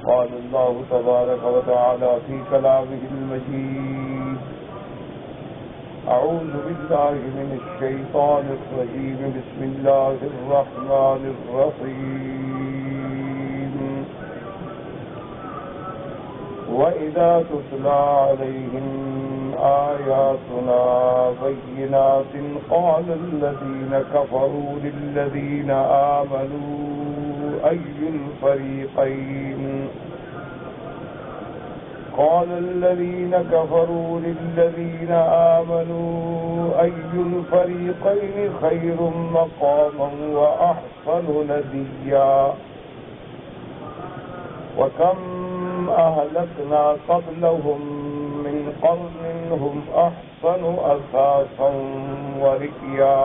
قال الله تبارك وتعالى في كلامه المجيد: أعوذ بالله من الشيطان الرجيم. بسم الله الرحمن الرحيم. وإذا تتلى عليهم آياتنا بينات قال الذين كفروا للذين آمنوا أي الفريقين قال الذين كفروا للذين آمنوا أي الفريقين خير مقاما وأحسن نديا وكم أهلكنا قبلهم من قرن هم أحسن أثاثا ورئيا.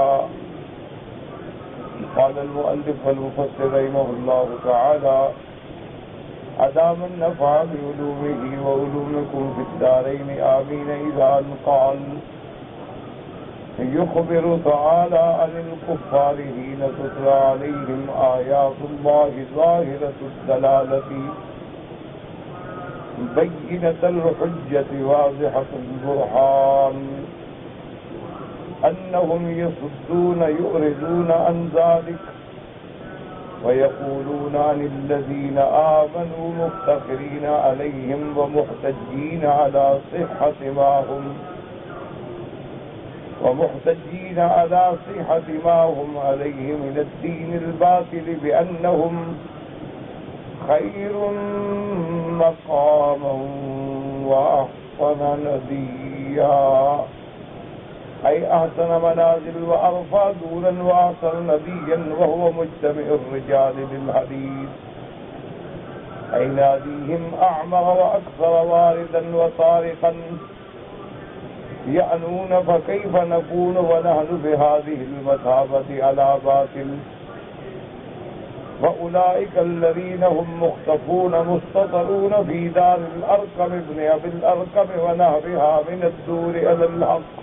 قال المؤلف والمفسر رحمه الله تعالى: أدام النفع بعلومه وعلومكم في الدارين آمين. إذا أن قال يخبر تعالى عن الكفار حين تتلى عليهم آيات الله ظاهرة الدلالة بينة الحجة واضحة البرهان أنهم يصدون يعرضون عن ذلك ويقولون عن الذين آمنوا مفتخرين عليهم ومحتجين على صحة ما هم عليه من الدين الباطل بأنهم خير مقاما وأحسن نديا، أي أحسن منازل وأرفع دورا وأحسن نديا، وهو مجتمع الرجال للحديث، أي ناديهم أعمر وأكثر واردا وطارقا يعنون فكيف نكون ونحن بهذه المثابة على باطل. وأولئك الذين هم مختفون مستترون في دار الأرقم ابن أبي الأرقم ونهرها من الدور إلى الحق.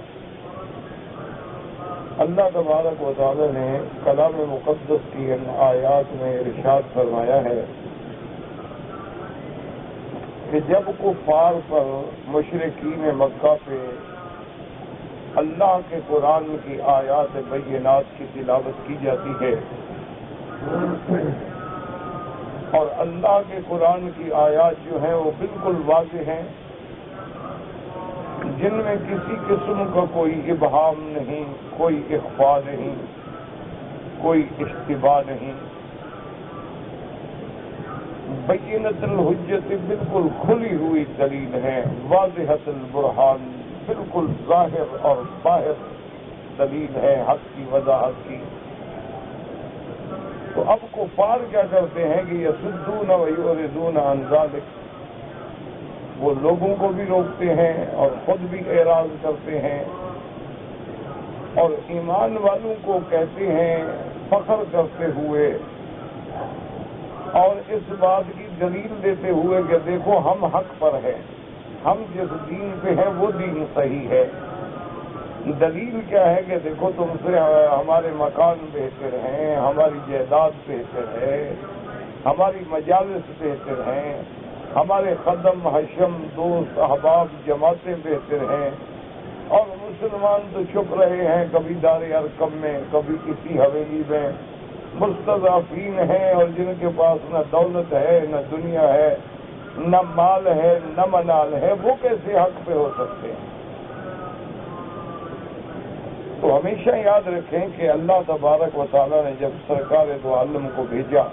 اللہ تبارک و تعالی نے کلام مقدس کی ان آیات میں ارشاد فرمایا ہے کہ جب کفار پر مشرکین مکہ پہ اللہ کے قرآن کی آیات بینات کی تلاوت کی جاتی ہے اور اللہ کے قرآن کی آیات جو ہیں وہ بالکل واضح ہیں، جن میں کسی قسم کا کوئی ابہام نہیں، کوئی اخفاء نہیں، کوئی اشتباہ نہیں، بینۃ الحجت بالکل کھلی ہوئی دلیل ہے، واضحۃ البرہان بالکل ظاہر اور باہر دلیل ہے حق کی وضاحت کی۔ تو اب کفار کیا کرتے ہیں کہ یصدون ویعرضون عن ذلک، وہ لوگوں کو بھی روکتے ہیں اور خود بھی اعراض کرتے ہیں اور ایمان والوں کو کہتے ہیں فخر کرتے ہوئے اور اس بات کی دلیل دیتے ہوئے کہ دیکھو ہم حق پر ہیں، ہم جس دین پہ ہیں وہ دین صحیح ہے۔ دلیل کیا ہے کہ دیکھو تم سے ہمارے مکان بہتر ہیں، ہماری جائیداد بہتر ہے، ہماری مجالس بہتر ہیں، ہمارے قدم حشم دوست احباب جماعتیں بہتر ہیں، اور مسلمان تو چھپ رہے ہیں کبھی دار ارقم میں، کبھی کسی حویلی میں، مستضعفین ہیں اور جن کے پاس نہ دولت ہے نہ دنیا ہے نہ مال ہے نہ منال ہے، وہ کیسے حق پہ ہو سکتے ہیں؟ تو ہمیشہ یاد رکھیں کہ اللہ تبارک و تعالیٰ نے جب سرکار دو عالم کو بھیجا،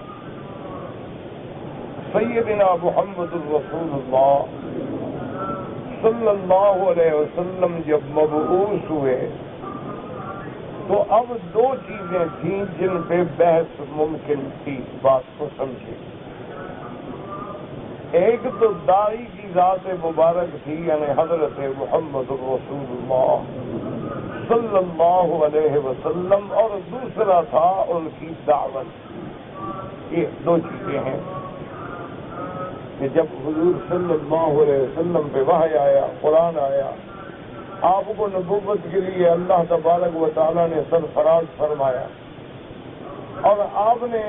سیدنا محمد الرسول اللہ صلی اللہ علیہ وسلم جب مبعوث ہوئے تو اب دو چیزیں تھیں جن پہ بحث ممکن تھی، بات کو سمجھے۔ ایک تو داعی کی ذات مبارک تھی، یعنی حضرت محمد الرسول اللہ صلی اللہ علیہ وسلم، اور دوسرا تھا ان کی دعوت۔ یہ دو چیزیں ہیں کہ جب حضور صلی اللہ علیہ وسلم پہ وحی آیا، قرآن آیا، آپ کو نبوت کے لیے اللہ تبارک و تعالیٰ نے سرفراز فرمایا اور آپ نے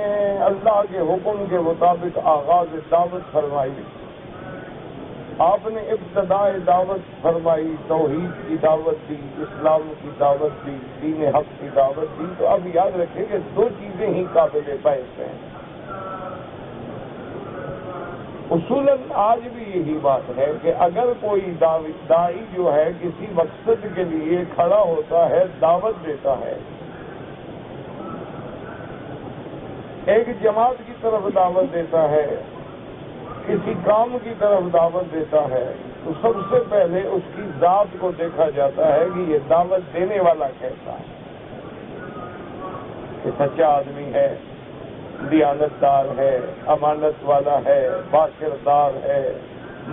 اللہ کے حکم کے مطابق آغاز دعوت فرمائی. آپ نے ابتدائی دعوت فرمائی، توحید کی دعوت دی، اسلام کی دعوت دی، دین حق کی دعوت دی. تو اب یاد رکھیں کہ دو چیزیں ہی قابل بحث ہیں. اصولاً آج بھی یہی بات ہے کہ اگر کوئی داعی جو ہے کسی مقصد کے لیے کھڑا ہوتا ہے، دعوت دیتا ہے، ایک جماعت کی طرف دعوت دیتا ہے، کسی کام کی طرف دعوت دیتا ہے، تو سب سے پہلے اس کی ذات کو دیکھا جاتا ہے کہ یہ دعوت دینے والا کیسا ہے، کہ سچا آدمی ہے، دیانتدار ہے، امانت والا ہے، باکردار ہے،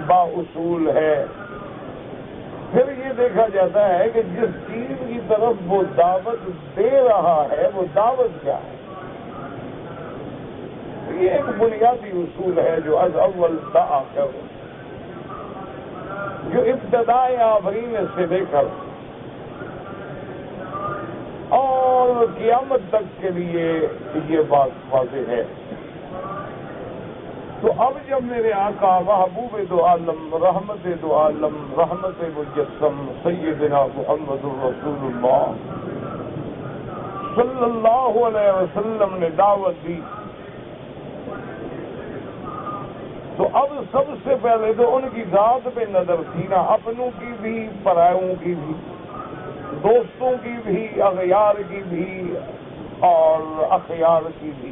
با اصول ہے. پھر یہ دیکھا جاتا ہے کہ جس چیز کی طرف وہ دعوت دے رہا ہے وہ دعوت کیا ہے. یہ ایک بنیادی اصول ہے جو از اول تا آخر، جو ابتدائے آفرین سے لے کر اور قیامت تک کے لیے یہ بات واضح ہے. تو اب جب میرے آقا محبوب دو عالم، رحمت دو عالم، رحمت مجسم سیدنا محمد رسول اللہ صلی اللہ علیہ وسلم نے دعوت دی، تو اب سب سے پہلے تو ان کی ذات پہ نظر تھی نا، اپنوں کی بھی پرائوں کی بھی، دوستوں کی بھی، اغیار کی بھی اور اخیار کی بھی.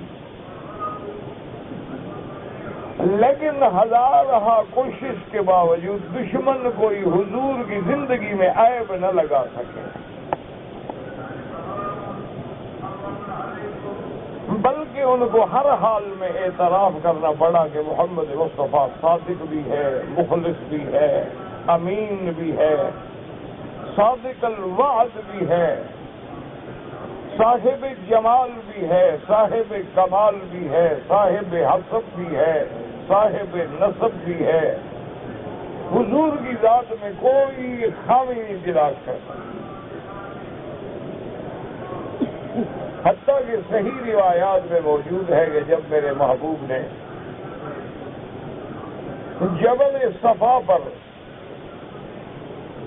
لیکن ہزارہ کوشش کے باوجود دشمن کوئی حضور کی زندگی میں عیب نہ لگا سکے، بلکہ ان کو ہر حال میں اعتراف کرنا پڑا کہ محمد مصطفیٰ صادق بھی ہے، مخلص بھی ہے، امین بھی ہے، صادق الوعد بھی ہے، صاحب جمال بھی ہے، صاحب کمال بھی ہے، صاحب حسب بھی ہے، صاحب نسب بھی ہے. حضور کی ذات میں کوئی خامی نہیں تلاش کرتا. حتیٰ کہ صحیح روایات میں موجود ہے کہ جب میرے محبوب نے جبل صفا پر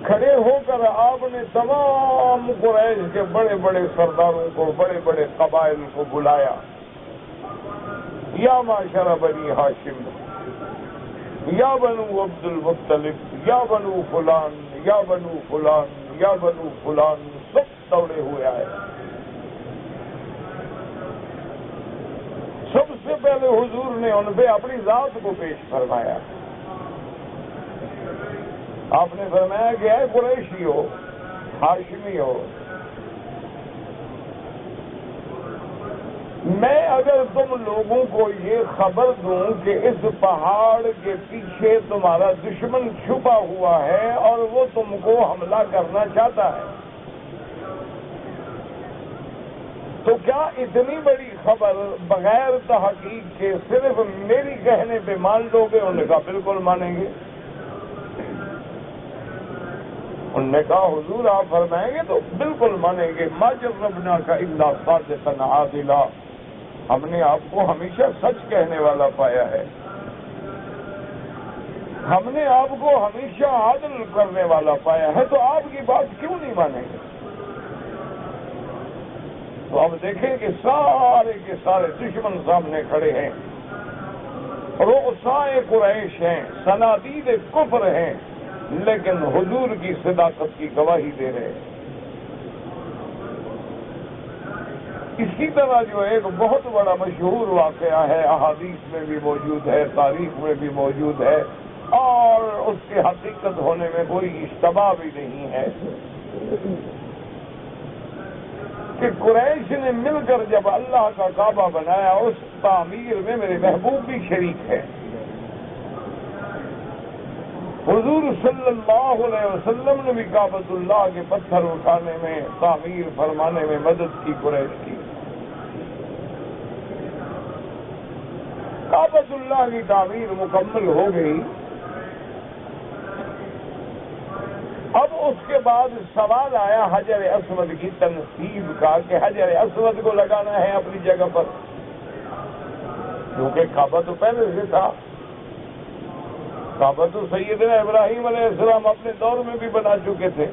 کھڑے ہو کر آپ نے تمام قریش کے بڑے بڑے سرداروں کو، بڑے بڑے قبائل کو بلایا، یا معاشر بنی ہاشم، یا بنو عبد المطلب، یا بنو فلان، یا بنو فلان، یا بنو فلان، سب دوڑے ہوئے آئے. سب سے پہلے حضور نے ان پہ اپنی ذات کو پیش فرمایا. آپ نے فرمایا کہ اے قریشی ہو، ہاشمی ہو، میں اگر تم لوگوں کو یہ خبر دوں کہ اس پہاڑ کے پیچھے تمہارا دشمن چھپا ہوا ہے اور وہ تم کو حملہ کرنا چاہتا ہے، تو کیا اتنی بڑی خبر بغیر تحقیق کے صرف میری کہنے پہ مان لو گے؟ انہوں نے کہا بالکل مانیں گے. انہوں نے کہا حضور آپ فرمائیں گے تو بالکل مانیں گے. ما جربنا کا الا صادقا عادلا، ہم نے آپ کو ہمیشہ سچ کہنے والا پایا ہے، ہم نے آپ کو ہمیشہ عادل کرنے والا پایا ہے، تو آپ کی بات کیوں نہیں مانیں گے؟ تو اب دیکھیں کہ سارے کے سارے دشمن سامنے کھڑے ہیں، رؤسائے قریش ہیں، صنادید کفر ہیں، لیکن حضور کی صداقت کی گواہی دے رہے ہیں. اسی طرح جو ایک بہت بڑا مشہور واقعہ ہے، احادیث میں بھی موجود ہے، تاریخ میں بھی موجود ہے، اور اس کی حقیقت ہونے میں کوئی اشتباہ بھی نہیں ہے، کہ قریش نے مل کر جب اللہ کا کعبہ بنایا، اس تعمیر میں میرے محبوب بھی شریک ہے. حضور صلی اللہ علیہ وسلم نے بھی کعبۃ اللہ کے پتھر اٹھانے میں، تعمیر فرمانے میں مدد کی قریش کی. کعبۃ اللہ کی تعمیر مکمل ہو گئی اب اس کے بعد سوال آیا حجر اسود کی تنصیب کا کہ حجر اسود کو لگانا ہے اپنی جگہ پر، کیونکہ کعبہ تو پہلے سے تھا، کعبہ تو سیدنا ابراہیم علیہ السلام اپنے دور میں بھی بنا چکے تھے۔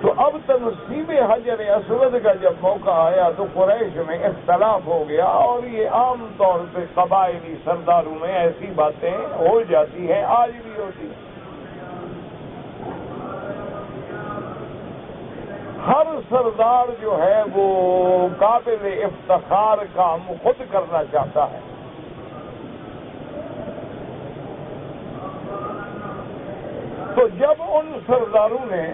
تو اب تنصیب حجر اسود کا جب موقع آیا تو قریش میں اختلاف ہو گیا، اور یہ عام طور پہ قبائلی سرداروں میں ایسی باتیں ہو جاتی ہیں، آج بھی ہوتی ہیں۔ ہر سردار جو ہے وہ قابل افتخار کام خود کرنا چاہتا ہے۔ تو جب ان سرداروں نے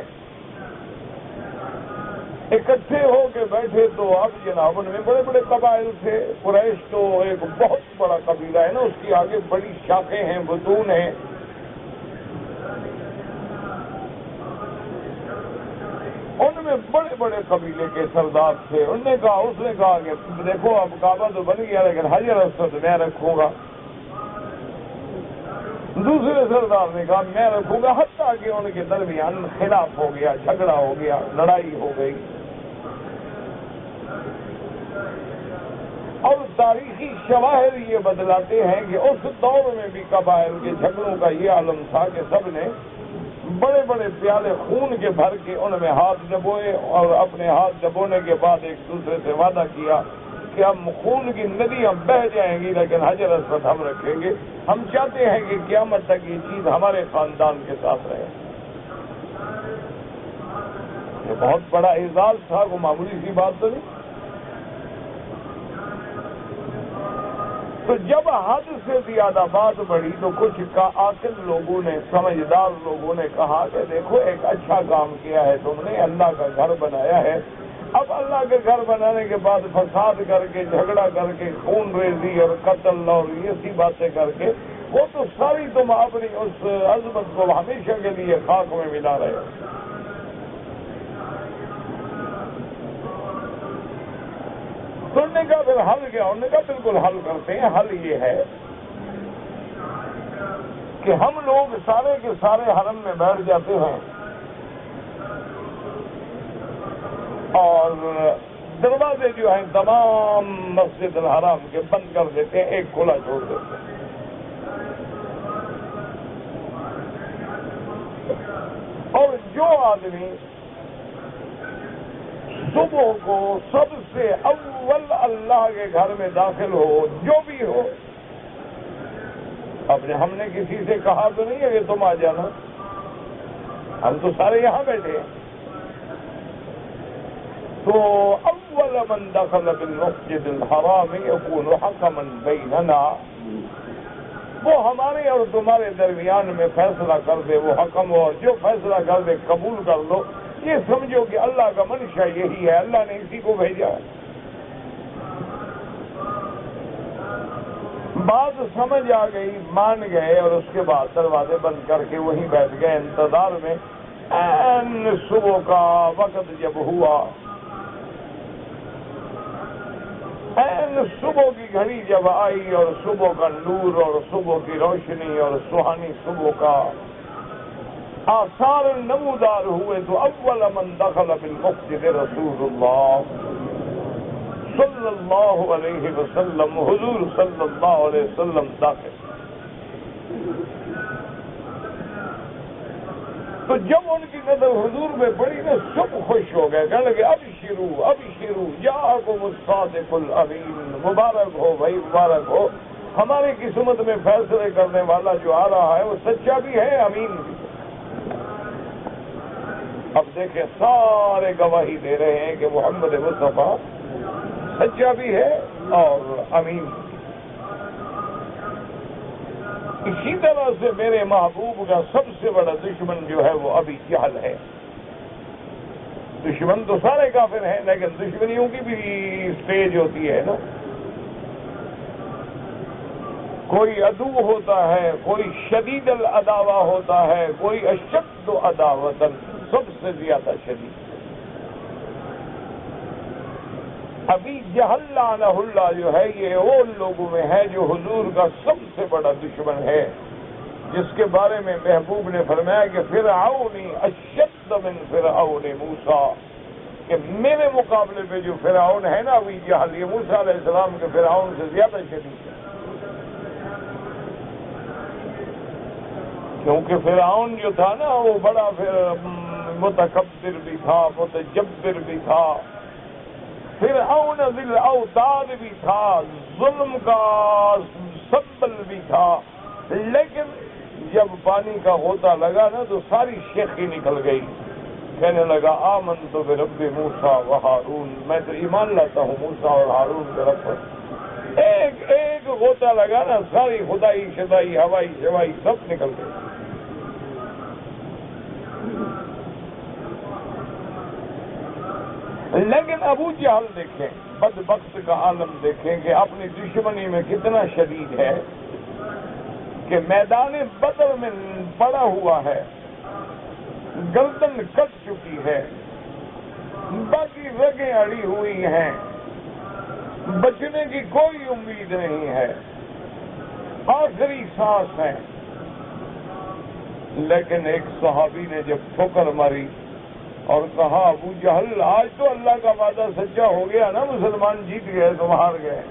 اکٹھے ہو کے بیٹھے تو اب جناب ان میں بڑے بڑے قبائل تھے۔ قریش تو ایک بہت بڑا قبیلہ ہے نا، اس کی آگے بڑی شاخیں ہیں، بطون ہیں۔ ان میں بڑے بڑے قبیلے کے سردار تھے۔ اس نے کہا کہ دیکھو اب کعبہ تو بن گیا لیکن حجر اسود میں رکھوں گا۔ دوسرے سردار نے کہا میں رکھوں گا، حتیٰ کہ ان کے درمیان خلاف ہو گیا، جھگڑا ہو گیا، لڑائی ہو گئی۔ اور تاریخی شواہد یہ بدلاتے ہیں کہ اس دور میں بھی قبائل کے جھگڑوں کا یہ عالم تھا کہ سب نے بڑے بڑے پیالے خون کے بھر کے ان میں ہاتھ ڈبوئے، اور اپنے ہاتھ ڈبونے کے بعد ایک دوسرے سے وعدہ کیا کہ ہم خون کی ندیاں بہہ جائیں گی لیکن حجر اسود ہم رکھیں گے، ہم چاہتے ہیں کہ قیامت تک یہ چیز ہمارے خاندان کے ساتھ رہے۔ یہ بہت بڑا اعزاز تھا، وہ معمولی سی بات تو نہیں۔ تو جب حد سے زیادہ بات بڑھی تو کچھ عاقل لوگوں نے، سمجھدار لوگوں نے کہا کہ دیکھو ایک اچھا کام کیا ہے تم نے، اللہ کا گھر بنایا ہے، اب اللہ کے گھر بنانے کے بعد فساد کر کے، جھگڑا کر کے، خون ریزی اور قتل اور یہ سی باتیں کر کے، وہ تو ساری تم اپنی اس عظمت کو ہمیشہ کے لیے خاک میں ملا رہے ہو۔ تو انہوں نے کہا پھر حل کیا؟ انہوں نے کہا بالکل حل کرتے ہیں۔ حل یہ ہے کہ ہم لوگ سارے کے سارے حرم میں بیٹھ جاتے ہیں اور دروازے جو ہیں تمام مسجد الحرام کے بند کر دیتے ہیں، ایک کھلا چھوڑ دیتے ہیں۔ اور جو آدمی صبح کو سب سے اول اللہ کے گھر میں داخل ہو، جو بھی ہو، ہم نے کسی سے کہا تو نہیں ہے کہ تم آ جانا، ہم تو سارے یہاں بیٹھے ہیں، تو اول من دخل بالمسجد الحرام یکون حکما بیننا، وہ ہمارے اور تمہارے درمیان میں فیصلہ کر دے، وہ حکم ہو، اور جو فیصلہ کر دے قبول کر لو، یہ سمجھو کہ اللہ کا منشا یہی ہے، اللہ نے اسی کو بھیجا ہے۔ بات سمجھ آ گئی، مان گئے، اور اس کے بعد دروازے بند کر کے وہیں بیٹھ گئے انتظار میں۔ صبح کا وقت جب ہوا، صبح کی گھڑی جب آئی اور صبح کا نور اور صبح کی روشنی اور سہانی صبح کا آثار نمودار ہوئے، تو اول من دخل بالمسجد رسول اللہ صلی اللہ علیہ وسلم، حضور صلی اللہ علیہ وسلم داخل۔ تو جب ان کی نظر حضور میں پڑی نا، سب خوش ہو گئے، کہنے لگے اب شروع جاءکم الصادق الامین، مبارک ہو بھائی، مبارک ہو، ہماری قسمت میں فیصلے کرنے والا جو آ رہا ہے وہ سچا بھی ہے، امین بھی ہے۔ اب دیکھیں سارے گواہی دے رہے ہیں کہ محمد مصطفیٰ سچا بھی ہے اور امین بھی۔ اسی طرح سے میرے محبوب کا سب سے بڑا دشمن جو ہے وہ ابھی جہل ہے۔ دشمن تو سارے کافر ہیں لیکن دشمنیوں کی بھی سٹیج ہوتی ہے نا، کوئی عدو ہوتا ہے، کوئی شدید العداوہ ہوتا ہے، کوئی اشد عداوۃ، سب سے زیادہ شدید۔ ابھی جہل لعنہ اللہ جو ہے یہ وہ لوگوں میں ہے جو حضور کا سب سے بڑا دشمن ہے، جس کے بارے میں محبوب نے فرمایا کہ فرعونی اشد من فرعون موسیٰ، کہ میرے مقابلے پہ جو فرعون ہے نا ابھی جہل، یہ موسیٰ علیہ السلام کے فرعون سے زیادہ شدید ہے، کیونکہ فرعون جو تھا نا وہ بڑا متکبر بھی تھا، متجبر بھی تھا، فرعون ذی الاوتاد بھی تھا، ظلم کا سبل بھی تھا، لیکن جب پانی کا غوطہ لگا نا تو ساری شیخی نکل گئی، کہنے لگا آمنت برب موسیٰ و ہارون، میں تو ایمان لاتا ہوں موسیٰ اور ہارون کے رب پر۔ ایک ایک غوطہ لگا نا ساری خدائی شدائی ہوائی شوائی سب نکل گئی۔ لیکن ابو جہل دیکھیں، بدبخت کا عالم دیکھیں کہ اپنی دشمنی میں کتنا شدید ہے کہ میدان بدر میں پڑا ہوا ہے، گردن کٹ چکی ہے، باقی رگیں اڑی ہوئی ہیں، بچنے کی کوئی امید نہیں ہے، آخری سانس ہے، لیکن ایک صحابی نے جب ٹھوکر ماری اور کہا ابو جہل آج تو اللہ کا وعدہ سچا ہو گیا نا، مسلمان جیت گئے تم ہار گئے،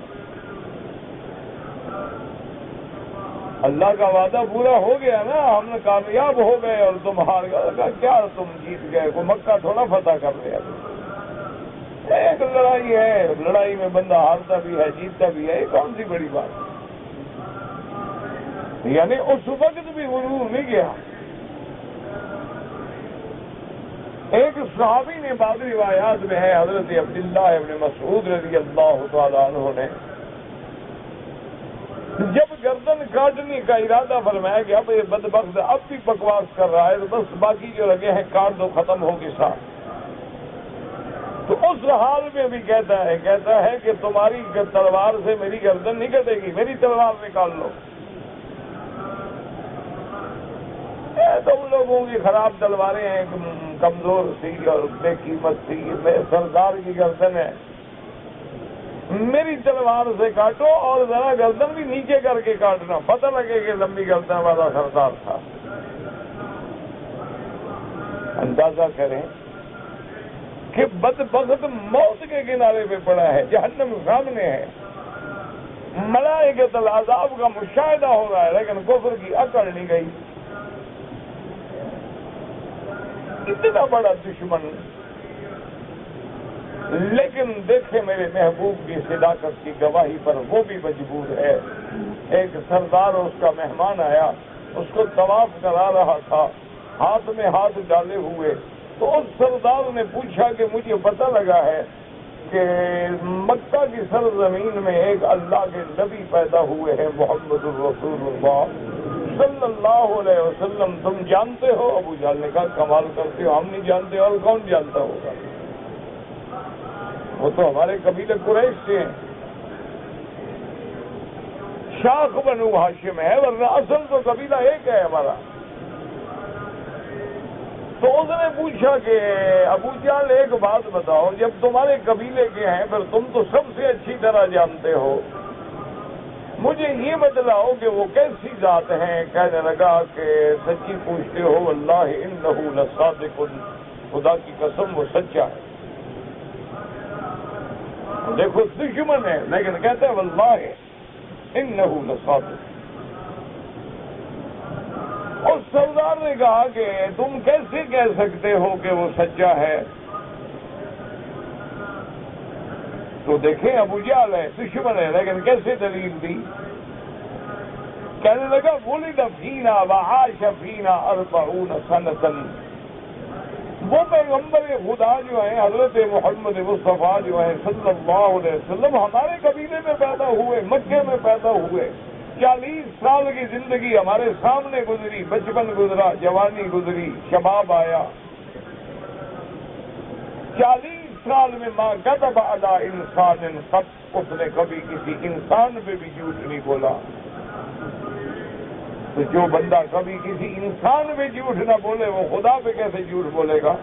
اللہ کا وعدہ پورا ہو گیا نا، ہم نے کامیاب ہو گئے اور تم ہار گئے، کیا تم جیت گئے، کو مکہ تھوڑا فتح کر لیا، ایک لڑائی ہے، لڑائی میں بندہ ہارتا بھی ہے جیتتا بھی ہے، یہ کون سی بڑی بات، یعنی اس وقت بھی غرور نہیں گیا۔ ایک صحابی نے بعض روایات میں ہے، حضرت عبداللہ ابن مسعود رضی اللہ تعالیٰ عنہ نے جب گردن کاٹنے کا ارادہ فرمایا کہ اب یہ بدبخت اب بھی بکواس کر رہا ہے تو بس باقی جو لگے ہیں کاٹ دو، ختم ہوگی ساتھ، تو اس حال میں بھی کہتا ہے کہ تمہاری تلوار سے میری گردن نہیں کٹے گی، میری تلوار نکال لو۔ تم لوگوں کی خراب تلواریں ہیں، کمزور تھی اور بے قیمت تھی، میں سردار کی گردن ہے، میری تلوار سے کاٹو اور ذرا گردن بھی نیچے کر کے کاٹنا، پتہ لگے کہ لمبی گردن والا سردار تھا۔ اندازہ کریں کہ بدبخت موت کے کنارے پہ پڑا ہے، جہنم سامنے ہے، ملائکۃ العذاب کا مشاہدہ ہو رہا ہے، لیکن کفر کی اکڑ نہیں گئی۔ اتنا بڑا دشمن، لیکن دیکھیں میرے محبوب کی صداقت کی گواہی پر وہ بھی مجبور ہے۔ ایک سردار اس کا مہمان آیا، اس کو طواف کرا رہا تھا، ہاتھ میں ہاتھ ڈالے ہوئے، تو اس سردار نے پوچھا کہ مجھے پتہ لگا ہے کہ مکہ کی سرزمین میں ایک اللہ کے نبی پیدا ہوئے ہیں، محمد الرسول اللہ صلی اللہ علیہ وسلم، تم جانتے ہو؟ ابو جہل نے کہا کمال کرتے ہو، ہم نہیں جانتے، اور کون جانتا ہوگا، وہ تو ہمارے قبیلے قریش سے ہیں، شاخ بنو ہاشم ہے، ورنہ اصل تو قبیلہ ایک ہے ہمارا۔ تو اس نے پوچھا کہ ابو جہل ایک بات بتاؤ، جب تمہارے قبیلے کے ہیں پھر تم تو سب سے اچھی طرح جانتے ہو، مجھے یہ بتلاؤ کہ وہ کیسی ذات ہیں؟ کہنے لگا کہ سچی پوچھتے ہو، واللہ انہ لصادق، خدا کی قسم وہ سچا ہے۔ دیکھو دشمن ہے لیکن کہتا ہے واللہ انہ لصادق۔ اور سردار نے کہا کہ تم کیسے کہہ سکتے ہو کہ وہ سچا ہے؟ تو دیکھیں ابو جہل ہے، دشمن ہے، لیکن کیسے دلیل دی؟ کہنے لگا ولد فینا وعاش فینا 40 سنۃ، وہ پیغمبر خدا جو ہیں حضرت محمد مصطفیٰ جو ہیں صلی اللہ علیہ وسلم ہمارے قبیلے میں پیدا ہوئے، مکے میں پیدا ہوئے، 40 سال کی زندگی ہمارے سامنے گزری، بچپن گزرا، جوانی گزری، شباب آیا، 40 سال میں ما کذب علی انسان قط، اس نے کبھی کسی انسان پہ بھی جھوٹ نہیں بولا۔ تو جو بندہ کبھی کسی انسان پہ جھوٹ نہ بولے وہ خدا پہ کیسے جھوٹ بولے گا؟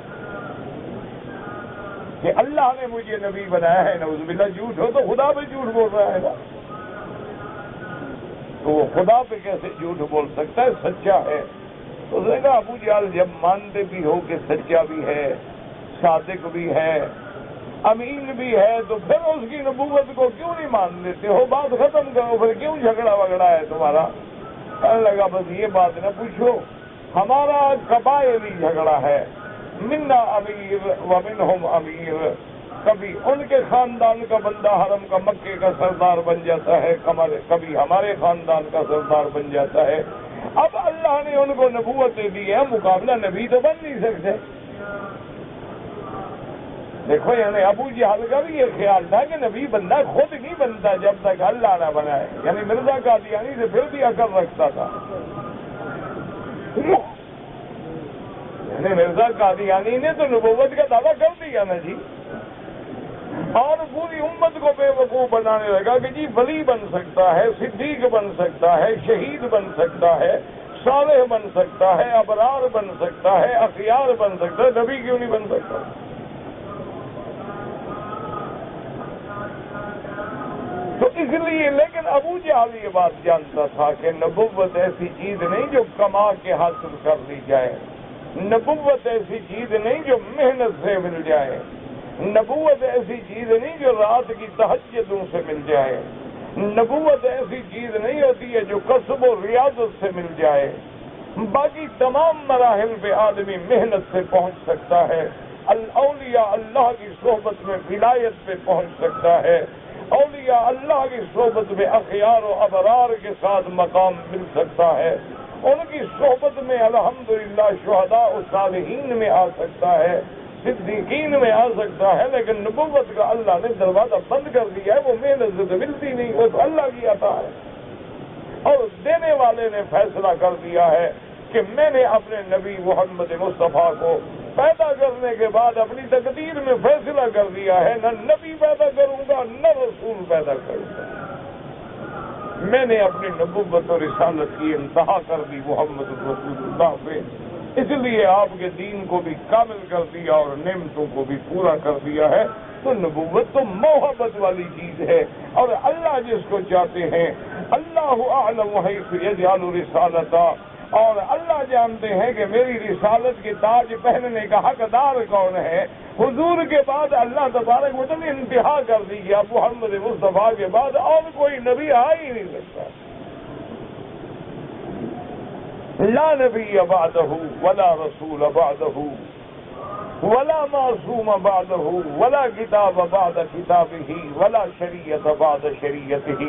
کہ اللہ نے مجھے نبی بنایا ہے، نعوذ باللہ جھوٹ ہو تو خدا پہ جھوٹ بول رہا ہے نا۔ تو وہ خدا پہ کیسے جھوٹ بول سکتا ہے؟ سچا ہے۔ تو اس نے کہا ابو جہل جب مانتے بھی ہو کہ سچا بھی ہے، صادق بھی ہے، امین بھی ہے، تو پھر اس کی نبوت کو کیوں نہیں مان لیتے ہو؟ بات ختم کرو، پھر کیوں جھگڑا وگڑا ہے تمہارا؟ کہنے لگا بس یہ بات نہ پوچھو، ہمارا قبائلی جھگڑا ہے، منا امیر ومنہم امیر، کبھی ان کے خاندان کا بندہ حرم کا مکے کا سردار بن جاتا ہے، کبھی ہمارے خاندان کا سردار بن جاتا ہے۔ اب اللہ نے ان کو نبوتیں دی ہے، مقابلہ نبی تو بن نہیں سکتے۔ دیکھو یعنی ابو جہل کا بھی یہ خیال تھا کہ نبی بندہ خود نہیں بنتا جب تک اللہ نہ بنائے، یعنی مرزا قادیانی سے پھر بھی عقل رکھتا تھا، یعنی مرزا قادیانی نے تو نبوت کا دعویٰ کر دیا نا جی، اور پوری امت کو بے وقوف بنانے لگا کہ جی ولی بن سکتا ہے، صدیق بن سکتا ہے، شہید بن سکتا ہے، صالح بن سکتا ہے، ابرار بن سکتا ہے، اخیار بن سکتا ہے، نبی کیوں نہیں بن سکتا؟ تو اس لیے لیکن ابو جہل یہ بات جانتا تھا کہ نبوت ایسی چیز نہیں جو کما کے حاصل کر لی جائے، نبوت ایسی چیز نہیں جو محنت سے مل جائے، نبوت ایسی چیز نہیں جو رات کی تہجدوں سے مل جائے، نبوت ایسی چیز نہیں ہوتی ہے جو کسب و ریاضت سے مل جائے، باقی تمام مراحل پہ آدمی محنت سے پہنچ سکتا ہے، اولیاء اللہ کی صحبت میں ولایت پہ پہنچ سکتا ہے، اولیاء اللہ کی صحبت میں اخیار و ابرار کے ساتھ مقام مل سکتا ہے، ان کی صحبت میں الحمدللہ شہداء و صالحین میں آ سکتا ہے، صدیقین میں آ سکتا ہے، لیکن نبوت کا اللہ نے دروازہ بند کر دیا ہے، وہ محنت سے تو ملتی نہیں، وہ تو اللہ کی عطا ہے، اور دینے والے نے فیصلہ کر دیا ہے کہ میں نے اپنے نبی محمد مصطفیٰ کو پیدا کرنے کے بعد اپنی تقدیر میں فیصلہ کر دیا ہے، نہ نبی پیدا کروں گا نہ رسول پیدا کروں گا، میں نے اپنی نبوت اور رسالت کی انتہا کر دی محمد رسول اللہ پہ، اس لیے آپ کے دین کو بھی کامل کر دیا اور نعمتوں کو بھی پورا کر دیا ہے۔ تو نبوت تو محبت والی چیز ہے، اور اللہ جس کو چاہتے ہیں، اللہ اعلم حیث یجعل رسالتہ، اور اللہ جانتے ہیں کہ میری رسالت کے تاج پہننے کا حقدار کون ہے۔ حضور کے بعد اللہ تبارک و تعالی انتہا کر دی گیا، محمد مصطفیٰ کے بعد اور کوئی نبی آ ہی نہیں سکتا، لا نبی بعدہ ولا رسول بعدہ ولا معصوم بعدہ ولا کتاب بعد کتابہ ولا شریعت بعد شریعتہ۔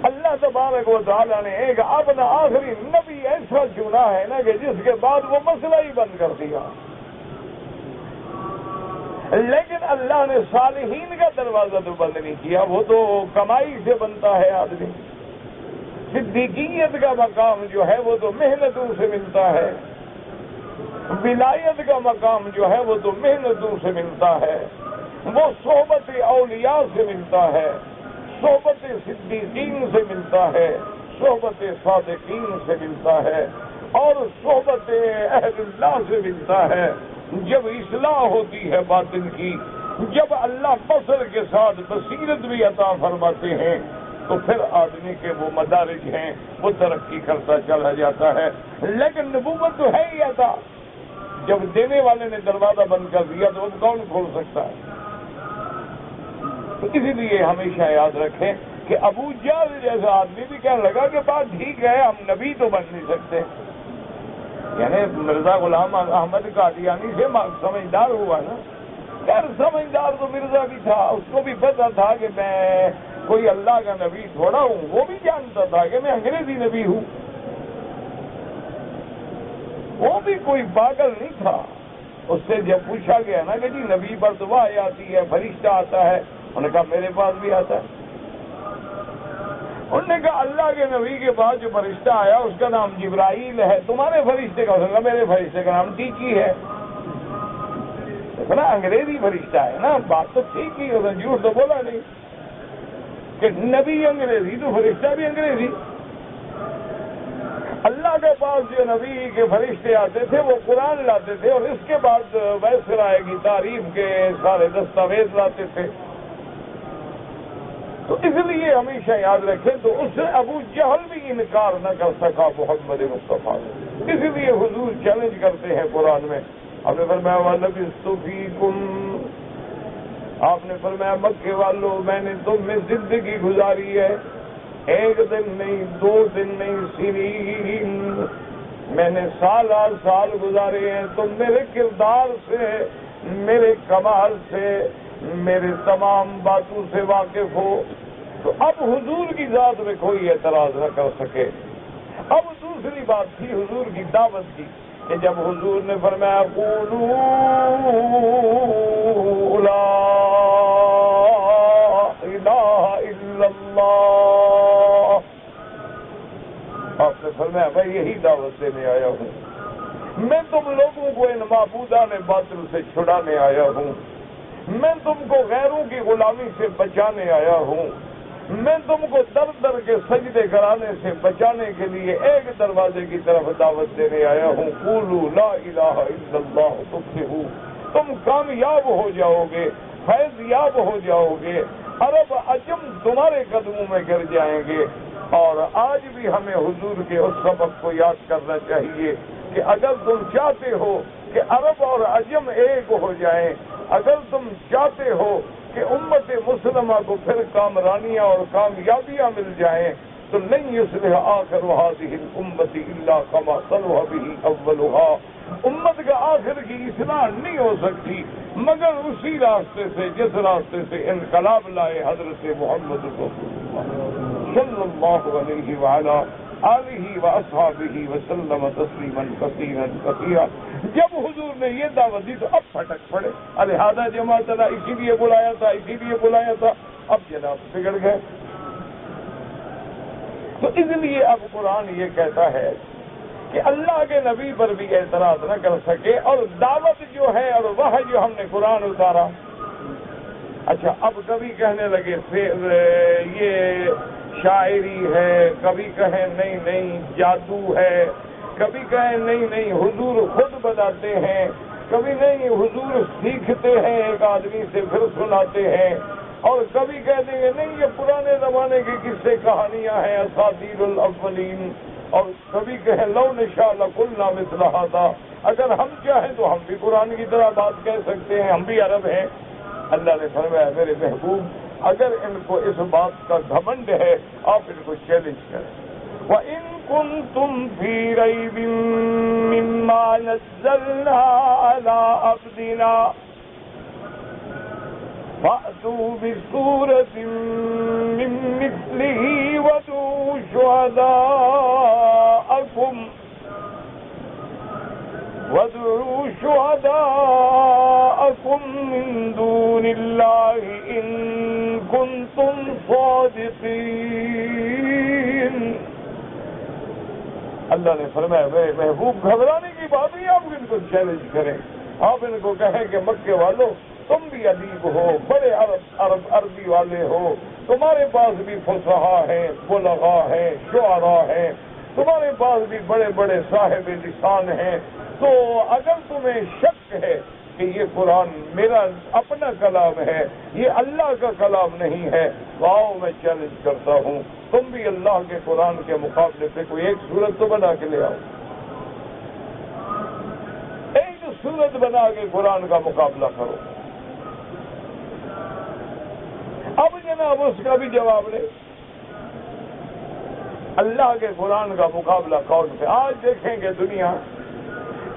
اللہ تبارک و تعالیٰ نے ایک اپنا آخری نبی ایسا چنا ہے نا کہ جس کے بعد وہ مسئلہ ہی بند کر دیا، لیکن اللہ نے صالحین کا دروازہ تو بند نہیں کیا، وہ تو کمائی سے بنتا ہے آدمی، صدیقیت کا مقام جو ہے وہ تو محنتوں سے ملتا ہے، ولایت کا مقام جو ہے وہ تو محنتوں سے ملتا ہے، وہ صحبت اولیاء سے ملتا ہے، صحبت صدیقین سے ملتا ہے، صحبت صادقین سے ملتا ہے، اور صحبت اہل اللہ سے ملتا ہے۔ جب اصلاح ہوتی ہے باطن کی، جب اللہ بصر کے ساتھ بصیرت بھی عطا فرماتے ہیں، تو پھر آدمی کے وہ مدارج ہیں، وہ ترقی کرتا چلا جاتا ہے۔ لیکن نبوت تو ہے ہی عطا، جب دینے والے نے دروازہ بند کر دیا تو اب کون کھول سکتا ہے؟ تو اسی لیے ہمیشہ یاد رکھیں کہ ابو جہل جیسا آدمی بھی کہنے لگا کہ بات ٹھیک ہے، ہم نبی تو بن نہیں سکتے، یعنی مرزا غلام احمد قادیانی سے سمجھدار ہوا نا، خیر سمجھدار تو مرزا بھی تھا، اس کو بھی پتا تھا کہ میں کوئی اللہ کا نبی تھوڑا ہوں، وہ بھی جانتا تھا کہ میں انگریزی نبی ہوں، وہ بھی کوئی پاگل نہیں تھا۔ اس سے جب پوچھا گیا نا کہ جی نبی پر تو وحی آتی ہے، فرشتہ آتا ہے، انہوں نے کہا میرے پاس بھی آتا ہے۔ انہوں نے کہا اللہ کے نبی کے پاس جو فرشتہ آیا اس کا نام جبرائیل ہے، تمہارے فرشتے کا؟ اس نے کہا میرے فرشتے کا نام ٹیکی ہے۔ نا انگریزی فرشتہ ہے نا، بات تو ٹھیک ہی، اس نے جھوٹ تو بولا نہیں کہ نبی انگریزی تو فرشتہ بھی انگریزی۔ اللہ کے پاس جو نبی کے فرشتے آتے تھے وہ قرآن لاتے تھے، اور اس کے بعد ویسرائے کی تعریف کے سارے دستاویز لاتے تھے۔ تو اس لیے ہمیشہ یاد رکھیں تو اس سے ابو جہل بھی انکار نہ کر سکا محمد مصطفیٰ نے، اس لیے حضور چیلنج کرتے ہیں قرآن میں. آپ نے فرمایا وَلَبِثْتُ فِيكُمْ، آپ نے فرمایا مکے والوں میں نے تم میں زندگی گزاری ہے، ایک دن نہیں، 2 دن نہیں، سنین، میں نے سال گزارے ہیں. تم میرے کردار سے، میرے کمال سے، میرے تمام باتوں سے واقف ہو. تو اب حضور کی ذات میں کوئی اعتراض نہ کر سکے. اب دوسری بات تھی حضور کی دعوت کی کہ جب حضور نے فرمایا قولوا لا الہ الا اللہ، آپ نے فرمایا میں یہی دعوت دینے آیا ہوں، میں تم لوگوں کو ان معبودان باطل سے چھڑانے آیا ہوں، میں تم کو غیروں کی غلامی سے بچانے آیا ہوں، میں تم کو در در کے سجدے کرانے سے بچانے کے لیے ایک دروازے کی طرف دعوت دینے آیا ہوں. قولوا لا الہ الا اللہ تفلحوا، تم کامیاب ہو جاؤ گے، فیض یاب ہو جاؤ گے، عرب عجم تمہارے قدموں میں گر جائیں گے. اور آج بھی ہمیں حضور کے اس سبق کو یاد کرنا چاہیے کہ اگر تم چاہتے ہو کہ عرب اور عجم ایک ہو جائیں، اگر تم چاہتے ہو کہ امت مسلمہ کو پھر کامرانیاں اور کامیابیاں مل جائیں، تو لن یصلح آخر هذه الامة الا كما صلح به اولها، امت کا آخر کی اصلاح نہیں ہو سکتی مگر اسی راستے سے جس راستے سے انقلاب لائے حضرت محمد رسول اللہ صلی اللہ علیہ وعلا آلہ واصحابہ وسلم تسلیما کثیرا کثیرا. جب حضور نے یہ دعوت دی تو اب پھٹک پڑے، الہذا جماعت اللہ، اسی لیے بلایا تھا، اسی لیے بلایا تھا. اب جناب بگڑ گئے. تو اس لیے اب قرآن یہ کہتا ہے کہ اللہ کے نبی پر بھی اعتراض نہ کر سکے. اور دعوت جو ہے اور وہ جو ہم نے قرآن اتارا، اچھا اب کبھی کہنے لگے یہ شاعری ہے، کبھی کہیں نہیں جادو ہے، کبھی کہیں نہیں حضور خود بتاتے ہیں، کبھی نہیں حضور سیکھتے ہیں ایک آدمی سے پھر سناتے ہیں، اور کبھی کہہ دیں گے نہیں یہ پرانے زمانے کی قصے کہانیاں ہیں اساطیر الاولین، اور کبھی کہیں لو نشاء لقلنا مثل ھذا، اگر ہم چاہیں تو ہم بھی قرآن کی طرح بات کہہ سکتے ہیں، ہم بھی عرب ہیں. اللہ نے فرمایا میرے محبوب اگر ان کو اس بات کا گھمنڈ ہے آپ ان کو چیلنج کریں. وَإِن كُنتُمْ فِي رَيْبٍ مِّمَّا نَزَّلْنَا عَلَىٰ عَبْدِنَا فَأْتُوا بِسُورَةٍ مِّن مِّثْلِهِ وَادْعُوا شُهَدَاءَكُم مِّن دُونِ اللَّهِ إِن كُنتُمْ صَادِقِينَ. اللہ نے فرمایا میرے محبوب گھبرانے کی بات نہیں، آپ ان کو چیلنج کریں، آپ ان کو کہیں کہ مکے والوں تم بھی ادیب ہو، بڑے عربی والے ہو، تمہارے پاس بھی فصحاء ہیں، بلغاء ہیں، شعراء ہیں، تمہارے پاس بھی بڑے بڑے صاحب لسان ہیں. تو اگر تمہیں شک ہے کہ یہ قرآن میرا اپنا کلام ہے، یہ اللہ کا کلام نہیں ہے، تو آؤ میں چیلنج کرتا ہوں تم بھی اللہ کے قرآن کے مقابلے پہ کوئی ایک صورت تو بنا کے لے آؤ، ایک صورت بنا کے قرآن کا مقابلہ کرو. اب جناب اس کا بھی جواب دے، اللہ کے قرآن کا مقابلہ کون سے؟ آج دیکھیں گے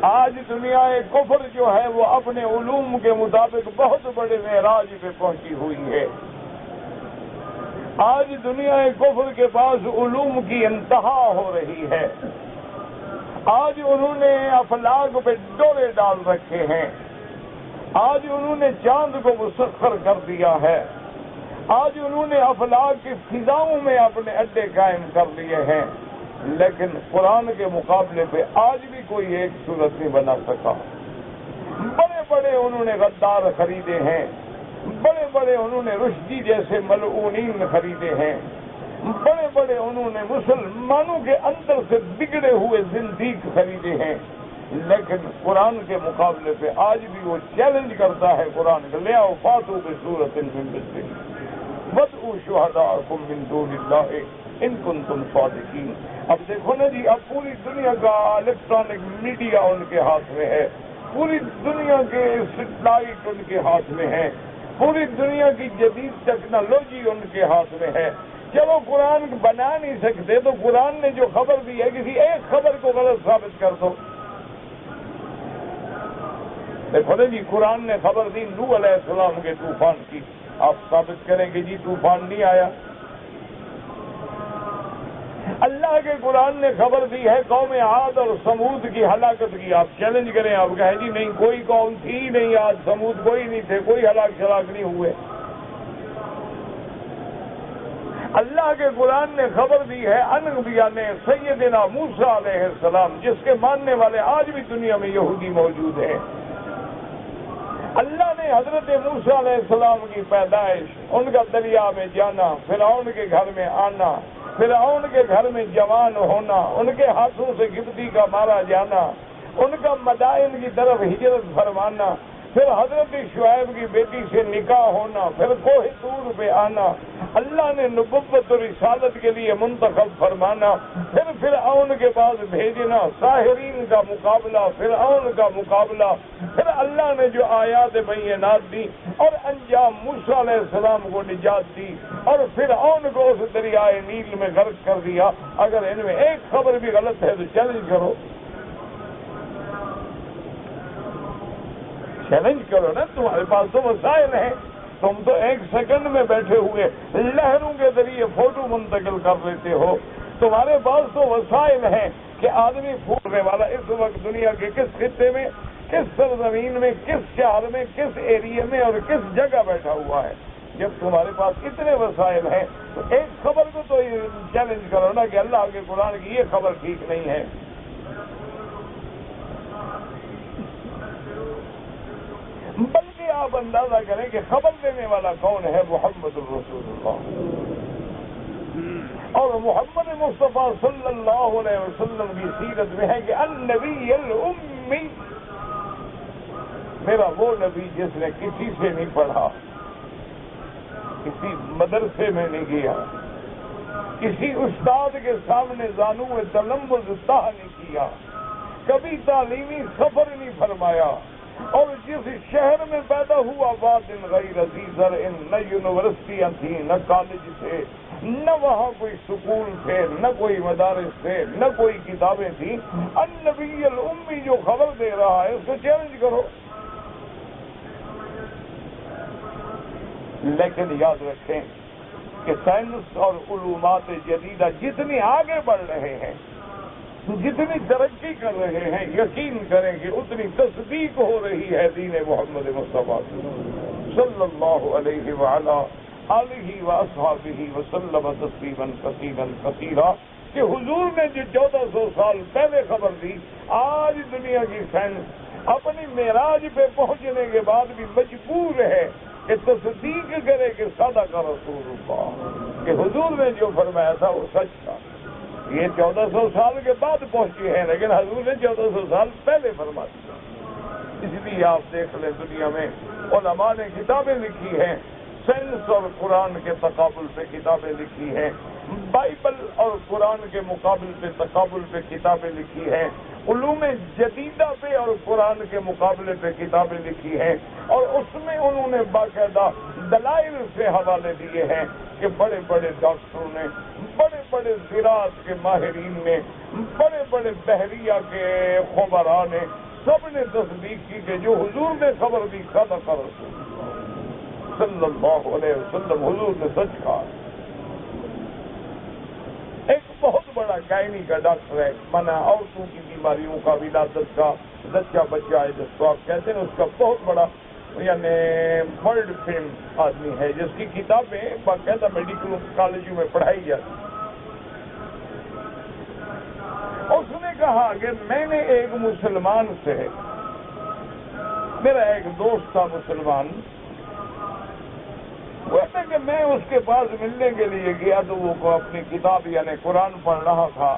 آج دنیا کفر جو ہے وہ اپنے علوم کے مطابق بہت بڑے معراج پہ پہنچی ہوئی ہے. آج دنیا کفر کے پاس علوم کی انتہا ہو رہی ہے. آج انہوں نے افلاک پہ ڈورے ڈال رکھے ہیں، آج انہوں نے چاند کو مسخر کر دیا ہے، آج انہوں نے افلاک کی فضاؤں میں اپنے اڈے قائم کر لیے ہیں، لیکن قرآن کے مقابلے پہ آج بھی کوئی ایک صورت نہیں بنا سکا. بڑے بڑے انہوں نے غدار خریدے ہیں، بڑے بڑے انہوں نے رشدی جیسے ملعونین خریدے ہیں، بڑے بڑے انہوں نے مسلمانوں کے اندر سے بگڑے ہوئے زندیق خریدے ہیں، لیکن قرآن کے مقابلے پہ آج بھی وہ چیلنج کرتا ہے قرآن کو، لے آؤ فاتو بسورۃ من مثلہ، وَادْعُوا شُهَدَاءَكُم مِّن دُونِ اللَّهِ إِن كُنتُمْ صَادِقِينَ۔ اب دیکھو نا جی، اب پوری دنیا کا الیکٹرانک میڈیا ان کے ہاتھ میں ہے، پوری دنیا کے سیٹلائٹ ان کے ہاتھ میں ہے، پوری دنیا کی جدید ٹیکنالوجی ان کے ہاتھ میں ہے۔ چلو قرآن بنا نہیں سکتے تو قرآن نے جو خبر دی ہے کسی ایک خبر کو غلط ثابت کر دو۔ دیکھو نا جی، قرآن نے خبر دی نوح علیہ السلام کے طوفان کی، آپ ثابت کریں کہ جی طوفان نہیں آیا۔ اللہ کے قرآن نے خبر دی ہے قوم عاد اور سمود کی ہلاکت کی، آپ چیلنج کریں، آپ کہیں جی نہیں کوئی قوم تھی نہیں، عاد سمود کوئی نہیں تھے، کوئی ہلاک شلاک نہیں ہوئے۔ اللہ کے قرآن نے خبر دی ہے انبیاء نے سیدنا موسیٰ علیہ السلام، جس کے ماننے والے آج بھی دنیا میں یہودی موجود ہیں۔ اللہ نے حضرت موسیٰ علیہ السلام کی پیدائش، ان کا دریا میں جانا، فرعون کے گھر میں آنا، فرعون کے گھر میں جوان ہونا، ان کے ہاتھوں سے گپتی کا مارا جانا، ان کا مدائن کی طرف ہجرت فرمانا، پھر حضرت شعیب کی بیٹی سے نکاح ہونا، پھر کوہ طور پہ آنا، اللہ نے نبوت و رسالت کے لیے منتخب فرمانا، پھر فرعون کے پاس بھیجنا، ساحرین کا مقابلہ، فرعون کا مقابلہ، پھر اللہ نے جو آیات بینات دی اور انجام موسیٰ علیہ السلام کو نجات دی اور فرعون کو اس دریائے نیل میں غرق کر دیا۔ اگر ان میں ایک خبر بھی غلط ہے تو چیلنج کرو، چیلنج کرو نا، تمہارے پاس تو وسائل ہیں، تم تو ایک سیکنڈ میں بیٹھے ہوئے لہروں کے ذریعے فوٹو منتقل کر لیتے ہو، تمہارے پاس تو وسائل ہیں کہ آدمی پھولنے والا اس وقت دنیا کے کس خطے میں، کس سرزمین میں، کس شہر میں، کس ایریے میں اور کس جگہ بیٹھا ہوا ہے۔ جب تمہارے پاس اتنے وسائل ہیں تو ایک خبر کو تو چیلنج کرو نا کہ اللہ کے قرآن کی یہ خبر ٹھیک نہیں ہے۔ بلکہ آپ اندازہ کریں کہ خبر دینے والا کون ہے؟ محمد الرسول اللہ، اور محمد مصطفیٰ صلی اللہ علیہ وسلم کی سیرت میں ہے کہ النبی الامی، میرا وہ نبی جس نے کسی سے نہیں پڑھا، کسی مدرسے میں نہیں گیا، کسی استاد کے سامنے زانو میں تلمذ طاہ نہیں کیا، کبھی تعلیمی سفر نہیں فرمایا، اور جس شہر میں پیدا ہوا وادن غیر ذی زرع، نہ یونیورسٹیاں تھیں، نہ کالج تھے، نہ وہاں کوئی سکول تھے، نہ کوئی مدارس تھے، نہ کوئی کتابیں تھیں، النبی الامی جو خبر دے رہا ہے اس کو چیلنج کرو۔ لیکن یاد رکھیں کہ سائنس اور علومات جدیدہ جتنی آگے بڑھ رہے ہیں، جتنی ترقی کر رہے ہیں، یقین کریں کہ اتنی تصدیق ہو رہی ہے دین محمد مصطفیٰ صلی اللہ علیہ وعلا آلہ واصحابہ وسلم تسلیما کثیرا کثیرا، کہ حضور نے جو 1400 سال پہلے خبر دی، آج دنیا کی سائنس اپنی معراج پہ پہنچنے کے بعد بھی مجبور ہے کہ تصدیق کرے کہ صدق رسول اللہ، کہ حضور نے جو فرمایا تھا وہ سچ تھا۔ یہ 1400 سال کے بعد پہنچے ہیں، لیکن حضور نے 1400 سال پہلے فرما دیا۔ اس لیے آپ دیکھ لیں دنیا میں علماء نے کتابیں لکھی ہیں، سائنس اور قرآن کے تقابل پہ کتابیں لکھی ہیں، بائبل اور قرآن کے مقابل پہ تقابل پہ کتابیں لکھی ہیں، علوم جدیدہ پہ اور قرآن کے مقابلے پہ کتابیں لکھی ہیں، اور اس میں انہوں نے باقاعدہ دلائل سے حوالے دیے ہیں کہ بڑے بڑے ڈاکٹروں نے، بڑے بڑے زراعت کے ماہرین نے، بڑے بڑے بحریہ کے خبراء نے، سب نے تصدیق کی کہ جو حضور نے خبر دی صدق رسول اللہ صلی اللہ علیہ وسلم، حضور نے سچ کہا۔ ایک بہت بڑا گائنی کا ڈاکٹر ہے، مانا عورتوں کی بیماریوں کا، ولادت کا، زچہ بچہ ہے جس کو آپ کہتے ہیں، اس کا بہت بڑا یعنی ورلڈ فیم آدمی ہے، جس کی کتابیں باقاعدہ میڈیکل کالجوں میں پڑھائی جاتی۔ اس نے کہا کہ میں نے ایک مسلمان سے، میرا ایک دوست تھا مسلمان، ویسے کہ میں اس کے پاس ملنے کے لیے گیا تو وہ اپنی کتاب یعنی قرآن پڑھ رہا تھا۔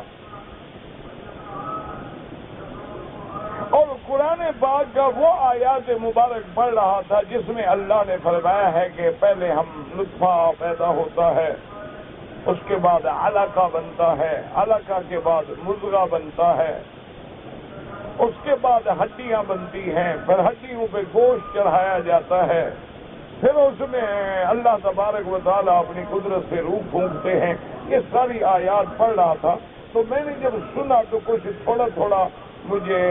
اور قرآن پاک کا وہ آیات مبارک پڑھ رہا تھا جس میں اللہ نے فرمایا ہے کہ پہلے ہم نطفہ پیدا ہوتا ہے، اس کے بعد علقہ بنتا ہے، علقہ کے بعد مضغہ بنتا ہے، اس کے بعد ہڈیاں بنتی ہیں، پھر ہڈیوں پہ گوشت چڑھایا جاتا ہے، پھر اس میں اللہ تبارک و تعالیٰ اپنی قدرت سے روح پھونکتے ہیں۔ یہ ساری آیات پڑھ رہا تھا تو میں نے جب سنا تو کچھ تھوڑا تھوڑا مجھے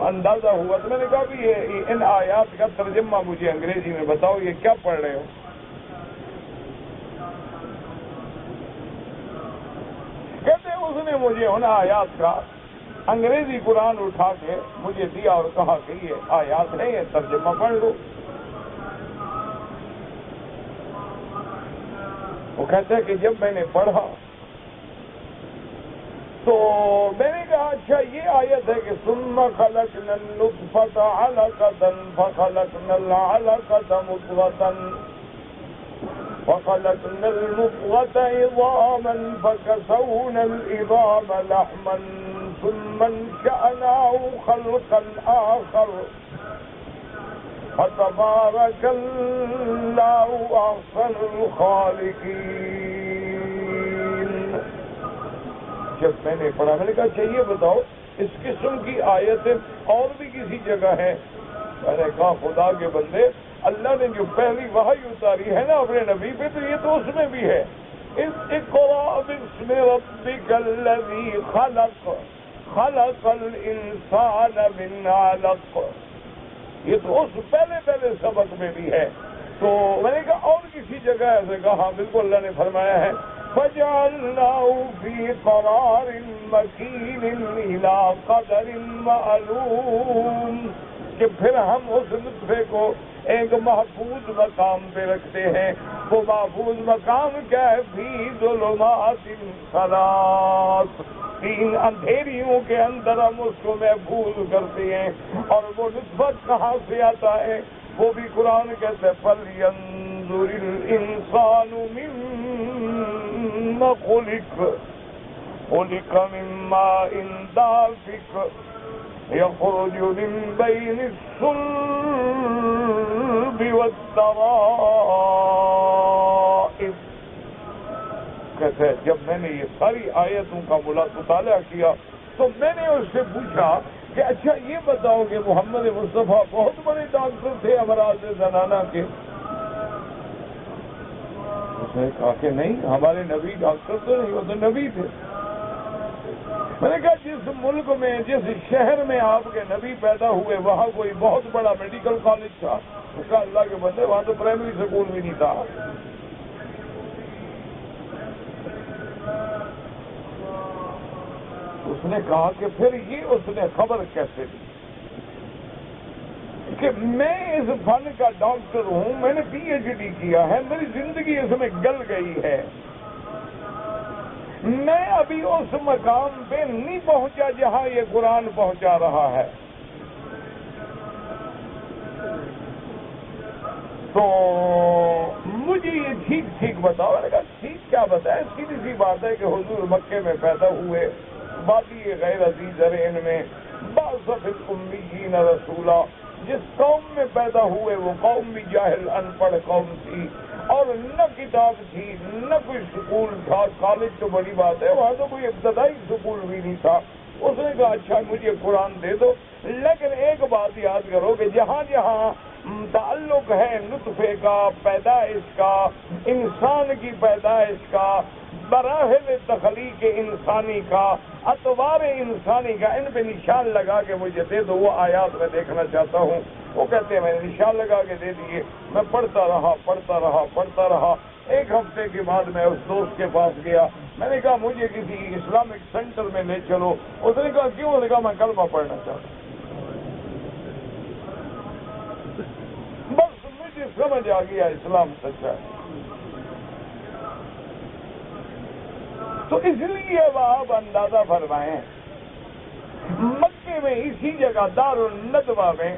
اندازہ ہوا، تو میں نے کہا بھی ان آیات کا ترجمہ مجھے انگریزی میں بتاؤ، یہ کیا پڑھ رہے ہو؟ کہتے اس نے مجھے ان آیات کا انگریزی قرآن اٹھا کے مجھے دیا اور کہا کہ یہ آیات ہے، یہ ترجمہ پڑھ لو۔ وہ کہتے ہیں کہ جب میں نے پڑھا تو میں نے کہا اچھا یہ آیت ہے کہ ثم خلقنا النطفة علقة فخلقنا العلقة مضغة وخلقنا المضغة عظاما فكسونا العظام لحما ثم انشأناه خلقا آخر فتبارك الله أحسن الخالقين۔ جب میں نے پڑھا میں نے کہا اچھا یہ بتاؤ اس قسم کی آیتیں اور بھی کسی جگہ ہیں؟ میں نے کہا خدا کے بندے، اللہ نے جو پہلی وحی اتاری ہے نا اپنے نبی پہ تو یہ تو اس میں بھی ہے، اقرأ باسم ربک الذی خلق خلق الانسان من علق، یہ تو اس پہلے سبق میں بھی ہے۔ تو میں نے کہا اور کسی جگہ ایسے کہا؟ ہاں بالکل، اللہ نے فرمایا ہے فَجَعَلْنَاهُ فِي قَرَارٍ مَكِينٍ إِلَىٰ قَدَرٍ مَعْلُومٍ، کہ پھر ہم اس نطفے کو ایک محفوظ مقام پہ رکھتے ہیں۔ وہ محفوظ مقام کیا ہے؟ فِي ظُلُمَاتٍ ثَلَاثٍ، تین اندھیریوں کے اندر ہم اس کو محفوظ کرتے ہیں۔ اور وہ نطفہ کہاں سے آتا ہے؟ وہ بھی قرآن کہتے ہیں فَلْيَنظُرِ الْإِنسَانُ مِمَّا خُلِقَ خُلِقَ مِن مَّاءٍ دَافِقٍ يَخْرُجُ مِن بَيْنِ الصُّلْبِ وَالتَّرَائِبِ۔ کہتے ہیں جب میں نے یہ ساری آیتوں کا مطالعہ کیا تو میں نے اس سے پوچھا کہ اچھا یہ بتاؤ کہ محمد مصطفیٰ بہت بڑے ڈاکٹر تھے امراض زنانہ کے؟ اس نے کہا کہ نہیں، ہمارے نبی ڈاکٹر تو نہیں، وہ تو نبی تھے۔ میں نے کہا جس ملک میں جس شہر میں آپ کے نبی پیدا ہوئے وہاں کوئی بہت بڑا میڈیکل کالج تھا؟ اس کا اللہ کے بندے وہاں تو پرائمری اسکول بھی نہیں تھا۔ اس نے کہا کہ پھر یہ اس نے خبر کیسے دی کہ میں اس فن کا ڈاکٹر ہوں، میں نے پی ایچ ڈی کیا ہے، میری زندگی اس میں گل گئی ہے، میں ابھی اس مقام پہ نہیں پہنچا جہاں یہ قرآن پہنچا رہا ہے۔ تو مجھے یہ ٹھیک بتاؤ۔ میں نے کہا ٹھیک کیا بتائیں؟ سیدھی سی بات ہے کہ حضور مکے میں پیدا ہوئے، وادی غیر عزیز ان میں بعض الامیین رسولہ، جس قوم میں پیدا ہوئے وہ قوم بھی جاہل ان پڑھ قوم تھی، اور نہ کتاب تھی نہ کوئی سکول تھا، کالج تو بڑی بات ہے، وہاں تو کوئی ابتدائی سکول بھی نہیں تھا۔ اس نے کہا اچھا مجھے قرآن دے دو، لیکن ایک بات یاد کرو کہ جہاں جہاں تعلق ہے نطفے کا، پیدائش کا، انسان کی پیدائش کا، مراحل تخلیق انسانی کا، اطوار انسانی کا، ان پہ نشان لگا کے مجھے دے دو، وہ آیات میں دیکھنا چاہتا ہوں۔ وہ کہتے ہیں میں نے نشان لگا کے دے دیے، میں پڑھتا رہا۔ ایک ہفتے کے بعد میں اس دوست کے پاس گیا، میں نے کہا مجھے کسی اسلامک سینٹر میں لے چلو۔ اس نے کہا کیوں؟ نے کہا میں کلمہ پڑھنا چاہتا ہوں۔ بس مجھے سمجھ آ گیا اسلام سچا ہے۔ تو اس لیے وہ آپ اندازہ فرمائیں، مکے میں اسی جگہ دار الندوہ میں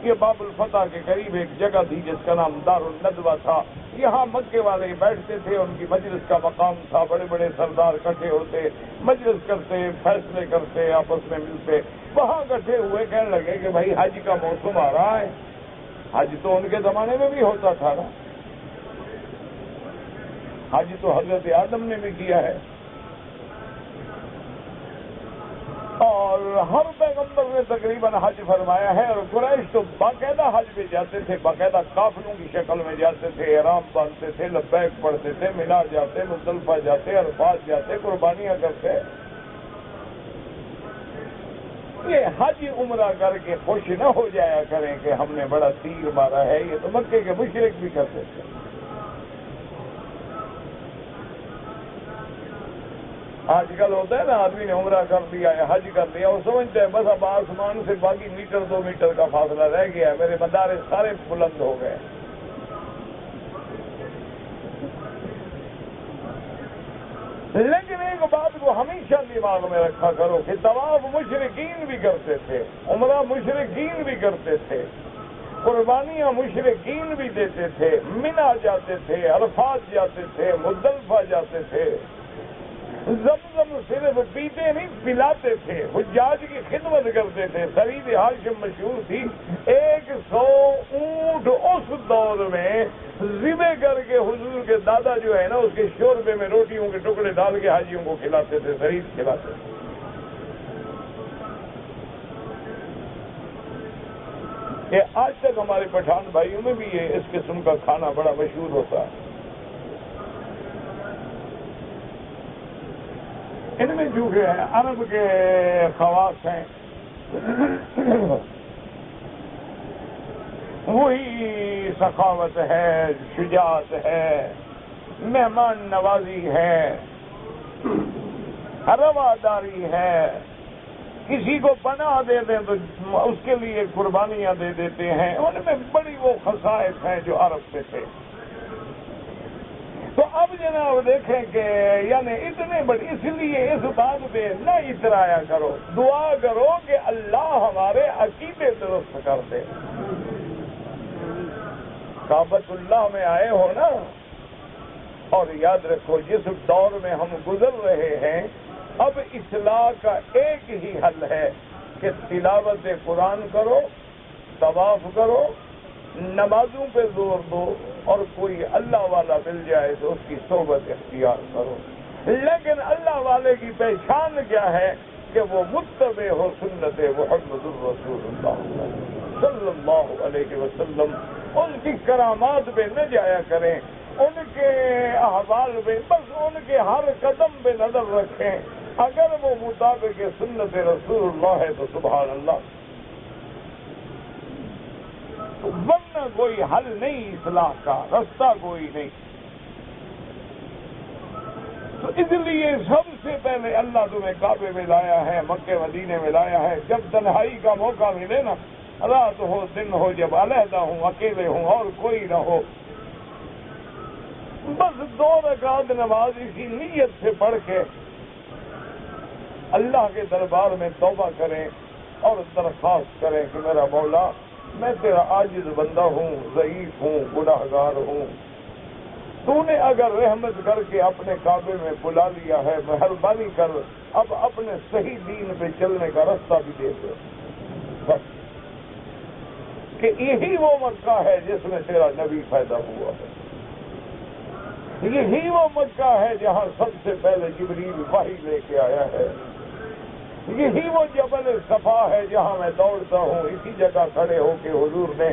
یہ باب الفتح کے قریب ایک جگہ تھی جس کا نام دار الندوہ تھا. یہاں مکے والے بیٹھتے تھے, ان کی مجلس کا مقام تھا. بڑے بڑے سردار اکٹھے ہوتے, مجلس کرتے, فیصلے کرتے, آپس میں ملتے. وہاں اکٹھے ہوئے کہنے لگے کہ بھائی حج کا موسم آ رہا ہے. حج تو ان کے زمانے میں بھی ہوتا تھا نا, حج تو حضرت آدم نے بھی کیا ہے, اور ہر پیغمبر نے تقریباً حج فرمایا ہے. اور قریش تو باقاعدہ حج پہ جاتے تھے, باقاعدہ قافلوں کی شکل میں جاتے تھے, احرام باندھتے تھے, لبیک پڑھتے تھے, مینا جاتے, مزدلفہ جاتے, عرفات جاتے, قربانیاں کرتے. یہ حج عمرہ کر کے خوش نہ ہو جایا کریں کہ ہم نے بڑا تیر مارا ہے. یہ تو مکے کے مشرک بھی کرتے تھے. آج کل ہوتا ہے نا, آدمی نے عمرہ کر لیا ہے, حج کر لیا, وہ سمجھتے ہیں بس اب آسمان سے باقی میٹر 2 میٹر کا فاصلہ رہ گیا ہے, میرے مدارے سارے بلند ہو گئے. لیکن ایک بات کو ہمیشہ دماغ میں رکھا کرو کہ طواف مشرکین بھی کرتے تھے, عمرہ مشرکین بھی کرتے تھے, قربانیاں مشرکین بھی دیتے تھے, مینا جاتے تھے, عرفات جاتے تھے, مزدلفہ جاتے تھے. زمزم صرف پیتے نہیں پلاتے تھے, حجاج کی خدمت کرتے تھے. سرید ہاشم مشہور تھی, 100 اونٹ اس دور میں ذبح کر کے حضور کے دادا جو ہے نا اس کے شوربے میں روٹیوں کے ٹکڑے ڈال کے حاجیوں کو کھلاتے تھے, سرید کھلاتے تھے. یہ آج تک ہمارے پٹھان بھائیوں میں بھی یہ اس قسم کا کھانا بڑا مشہور ہوتا ہے. ان میں جو ہے عرب کے خواص ہیں, وہی سخاوت ہے, شجاعت ہے, مہمان نوازی ہے, رواداری ہے. کسی کو پناہ دے دیں تو اس کے لیے قربانیاں دے دیتے ہیں. ان میں بڑی وہ خصائص ہیں جو عرب سے تھے. تو اب جناب دیکھیں کہ یعنی اتنے بڑی, اس لیے اس بات پہ نہ اترایا کرو, دعا کرو کہ اللہ ہمارے عقیدے درست کر دے. کعبۃ اللہ میں آئے ہو نا, اور یاد رکھو جس دور میں ہم گزر رہے ہیں اب اصلاح کا ایک ہی حل ہے کہ تلاوت قرآن کرو, طواف کرو, نمازوں پہ زور دو, اور کوئی اللہ والا مل جائے تو اس کی صحبت اختیار کرو. لیکن اللہ والے کی پہچان کیا ہے کہ وہ متبع ہو سنت محمد الرسول اللہ صلی اللہ علیہ وسلم. ان کی کرامات پہ نہ جایا کریں, ان کے احوال پہ, بس ان کے ہر قدم پہ نظر رکھیں. اگر وہ مطابق سنت رسول اللہ ہے تو سبحان اللہ, ورنہ کوئی حل نہیں, اصلاح کا رستہ کوئی نہیں. تو اس لیے سب سے پہلے اللہ تمہیں کعبے میں لایا ہے, مکے مدینے میں لایا ہے. جب تنہائی کا موقع ملے نا, رات ہو دن ہو, جب علیحدہ ہوں, اکیلے ہوں اور کوئی نہ ہو, بس 2 رکعت نماز اسی نیت سے پڑھ کے اللہ کے دربار میں توبہ کریں اور درخواست کریں کہ میرا مولا میں تیرا عاجز بندہ ہوں, ضعیف ہوں, گناہگار ہوں. تو نے اگر رحمت کر کے اپنے کعبے میں بلا لیا ہے, مہربانی کر اب اپنے صحیح دین پہ چلنے کا راستہ بھی دے دے. بس کہ یہی وہ مکہ ہے جس میں تیرا نبی پیدا ہوا ہے, یہی وہ مکہ ہے جہاں سب سے پہلے جبریل وحی لے کے آیا ہے, یہی وہ جبل صفا ہے جہاں میں دوڑتا ہوں. اسی جگہ کھڑے ہو کے حضور نے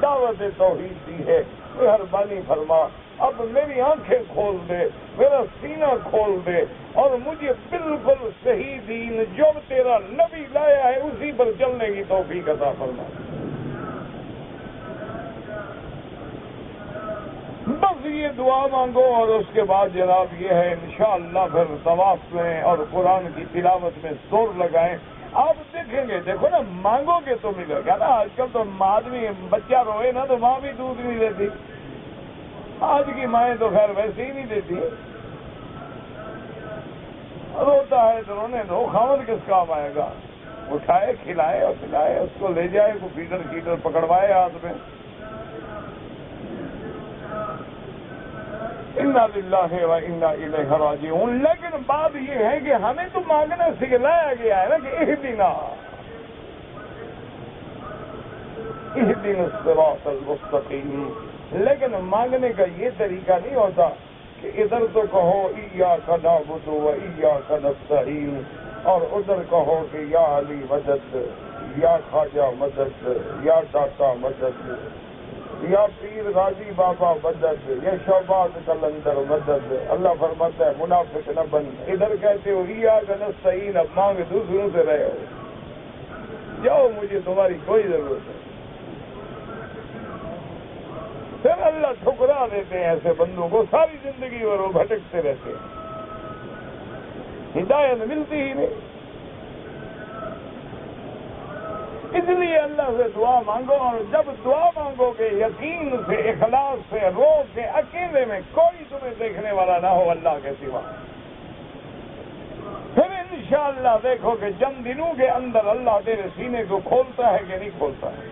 دعوت توحید دی ہے. مہربانی فرما اب میری آنکھیں کھول دے, میرا سینہ کھول دے, اور مجھے بالکل صحیح دین جو تیرا نبی لایا ہے اسی پر چلنے کی توفیق عطا فرما. بس یہ دعا مانگو, اور اس کے بعد جناب یہ ہے انشاءاللہ پھر طواف میں اور قرآن کی تلاوت میں زور لگائیں. آپ دیکھیں گے, دیکھو نا, مانگو گے تو ملے گا نا. آج کل تو آدمی بچہ روئے نا تو ماں بھی دودھ نہیں دیتی. آج کی مائیں تو خیر ویسے ہی نہیں دیتی, روتا ہے تو رونے دو, خاوند کس کام آئے گا. اٹھائے, کھلائے اور پلائے, اس کو لے جائے, کو فیڈر کیڈر پکڑوائے ہاتھ میں. انا للہ و انا الیہ راجعون. لیکن بات یہ ہے کہ ہمیں تو مانگنا سکھلایا گیا ہے نا کہ اہدنا الصراط المستقیم. لیکن مانگنے کا یہ طریقہ نہیں ہوتا کہ ادھر تو کہو ایاک نعبد و ایاک نستعین, اور ادھر کہو کہ یا علی مدد, یا خواجہ مدد, یا داتا مدد, یا پیر غازی بابا مدد, یا شعبات قلندر مدد. اللہ فرماتا ہے منافق نہ بن. ادھر کہتے ہو ایاک نستعین, اب مانگ دوسروں سے رہے ہو, جاؤ مجھے تمہاری کوئی ضرورت نہیں. پھر اللہ ٹھکرا دیتے ہیں ایسے بندوں کو, ساری زندگی اور وہ بھٹکتے رہتے ہیں, ہدایت ملتی ہی نہیں. اس لیے اللہ سے دعا مانگو, اور جب دعا مانگو گے یقین سے, اخلاص سے, روز سے, اکیلے میں, کوئی تمہیں دیکھنے والا نہ ہو اللہ کے سوا, پھر انشاءاللہ دیکھو کہ چند دنوں کے اندر اللہ تیرے سینے کو کھولتا ہے کہ نہیں کھولتا ہے.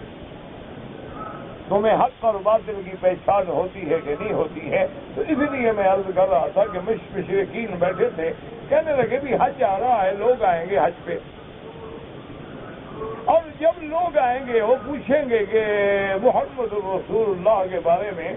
تمہیں حق اور باطل کی پہچان ہوتی ہے کہ نہیں ہوتی ہے. تو اس لیے میں عرض کر رہا تھا کہ مشرکین بیٹھے تھے, کہنے لگے بھی حج آ رہا ہے, لوگ آئیں گے حج پہ, اور جب لوگ آئیں گے وہ پوچھیں گے کہ محمد رسول اللہ کے بارے میں,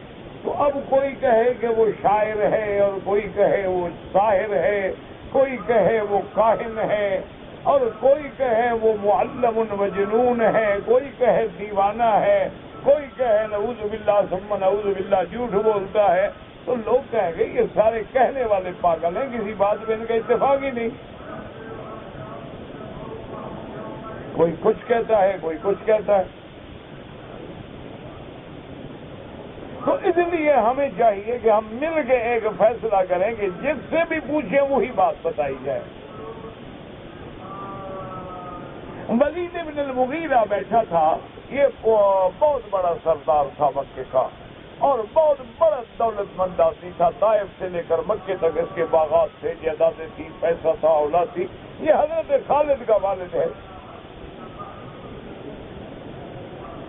تو اب کوئی کہے کہ وہ شاعر ہے, اور کوئی کہے وہ ساحر ہے, کوئی کہے وہ کاہن ہے, اور کوئی کہے وہ معلم مجنون ہے, کوئی کہے دیوانہ ہے, کوئی کہے نعوذ باللہ ثم نعوذ باللہ جھوٹ بولتا ہے. تو لوگ کہیں گے یہ سارے کہنے والے پاگل ہیں, کسی بات پہ ان کا اتفاق ہی نہیں. کوئی کچھ کہتا ہے, کوئی کچھ کہتا ہے. تو اس لیے ہمیں چاہیے کہ ہم مل کے ایک فیصلہ کریں کہ جس سے بھی پوچھیں وہی بات بتائی جائے. ولید بن المغیرہ بیٹھا تھا, یہ بہت بڑا سردار تھا مکے کا, اور بہت بڑا دولت مند آدمی تھا. طائف سے لے کر مکے تک اس کے باغات تھے, جائیدادیں تھی, پیسہ تھا, اولاد تھی. یہ حضرت خالد کا والد ہے.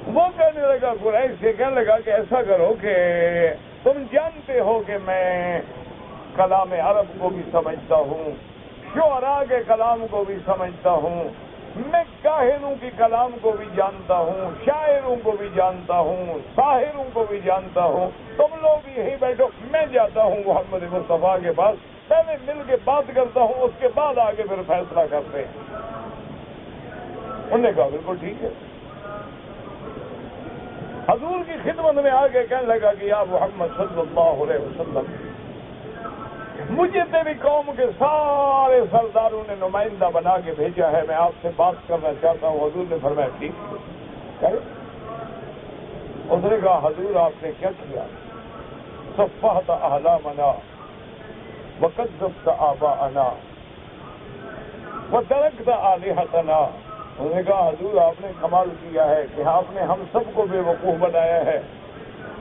وہ کہنے لگا, قریش سے کہنے لگا کہ ایسا کرو کہ تم جانتے ہو کہ میں کلام عرب کو بھی سمجھتا ہوں, شعراء کے کلام کو بھی سمجھتا ہوں, میں کاہنوں کی کلام کو بھی جانتا ہوں, شاعروں کو بھی جانتا ہوں, ساحروں کو بھی جانتا ہوں. تم لوگ یہی بیٹھو, میں جاتا ہوں محمد مصطفیٰ کے پاس, پہلے مل کے بات کرتا ہوں, اس کے بعد آگے پھر فیصلہ کرتے ہیں. انہوں نے کہا بالکل ٹھیک ہے. حضور کی خدمت میں آگے کہنے لگا کہ یا محمد صلی اللہ علیہ وسلم, مجھے تیری قوم کے سارے سرداروں نے نمائندہ بنا کے بھیجا ہے, میں آپ سے بات کرنا چاہتا ہوں. حضور نے فرمایا ٹھیک ہے. اس نے کہا حضور آپ نے کیا کیا؟ صفحت احلامنا وکذبت آباءنا وترکت آلہتنا. انہوں نے کہا حضور آپ نے کمال کیا ہے کہ آپ نے ہم سب کو بے وقوف بنایا ہے,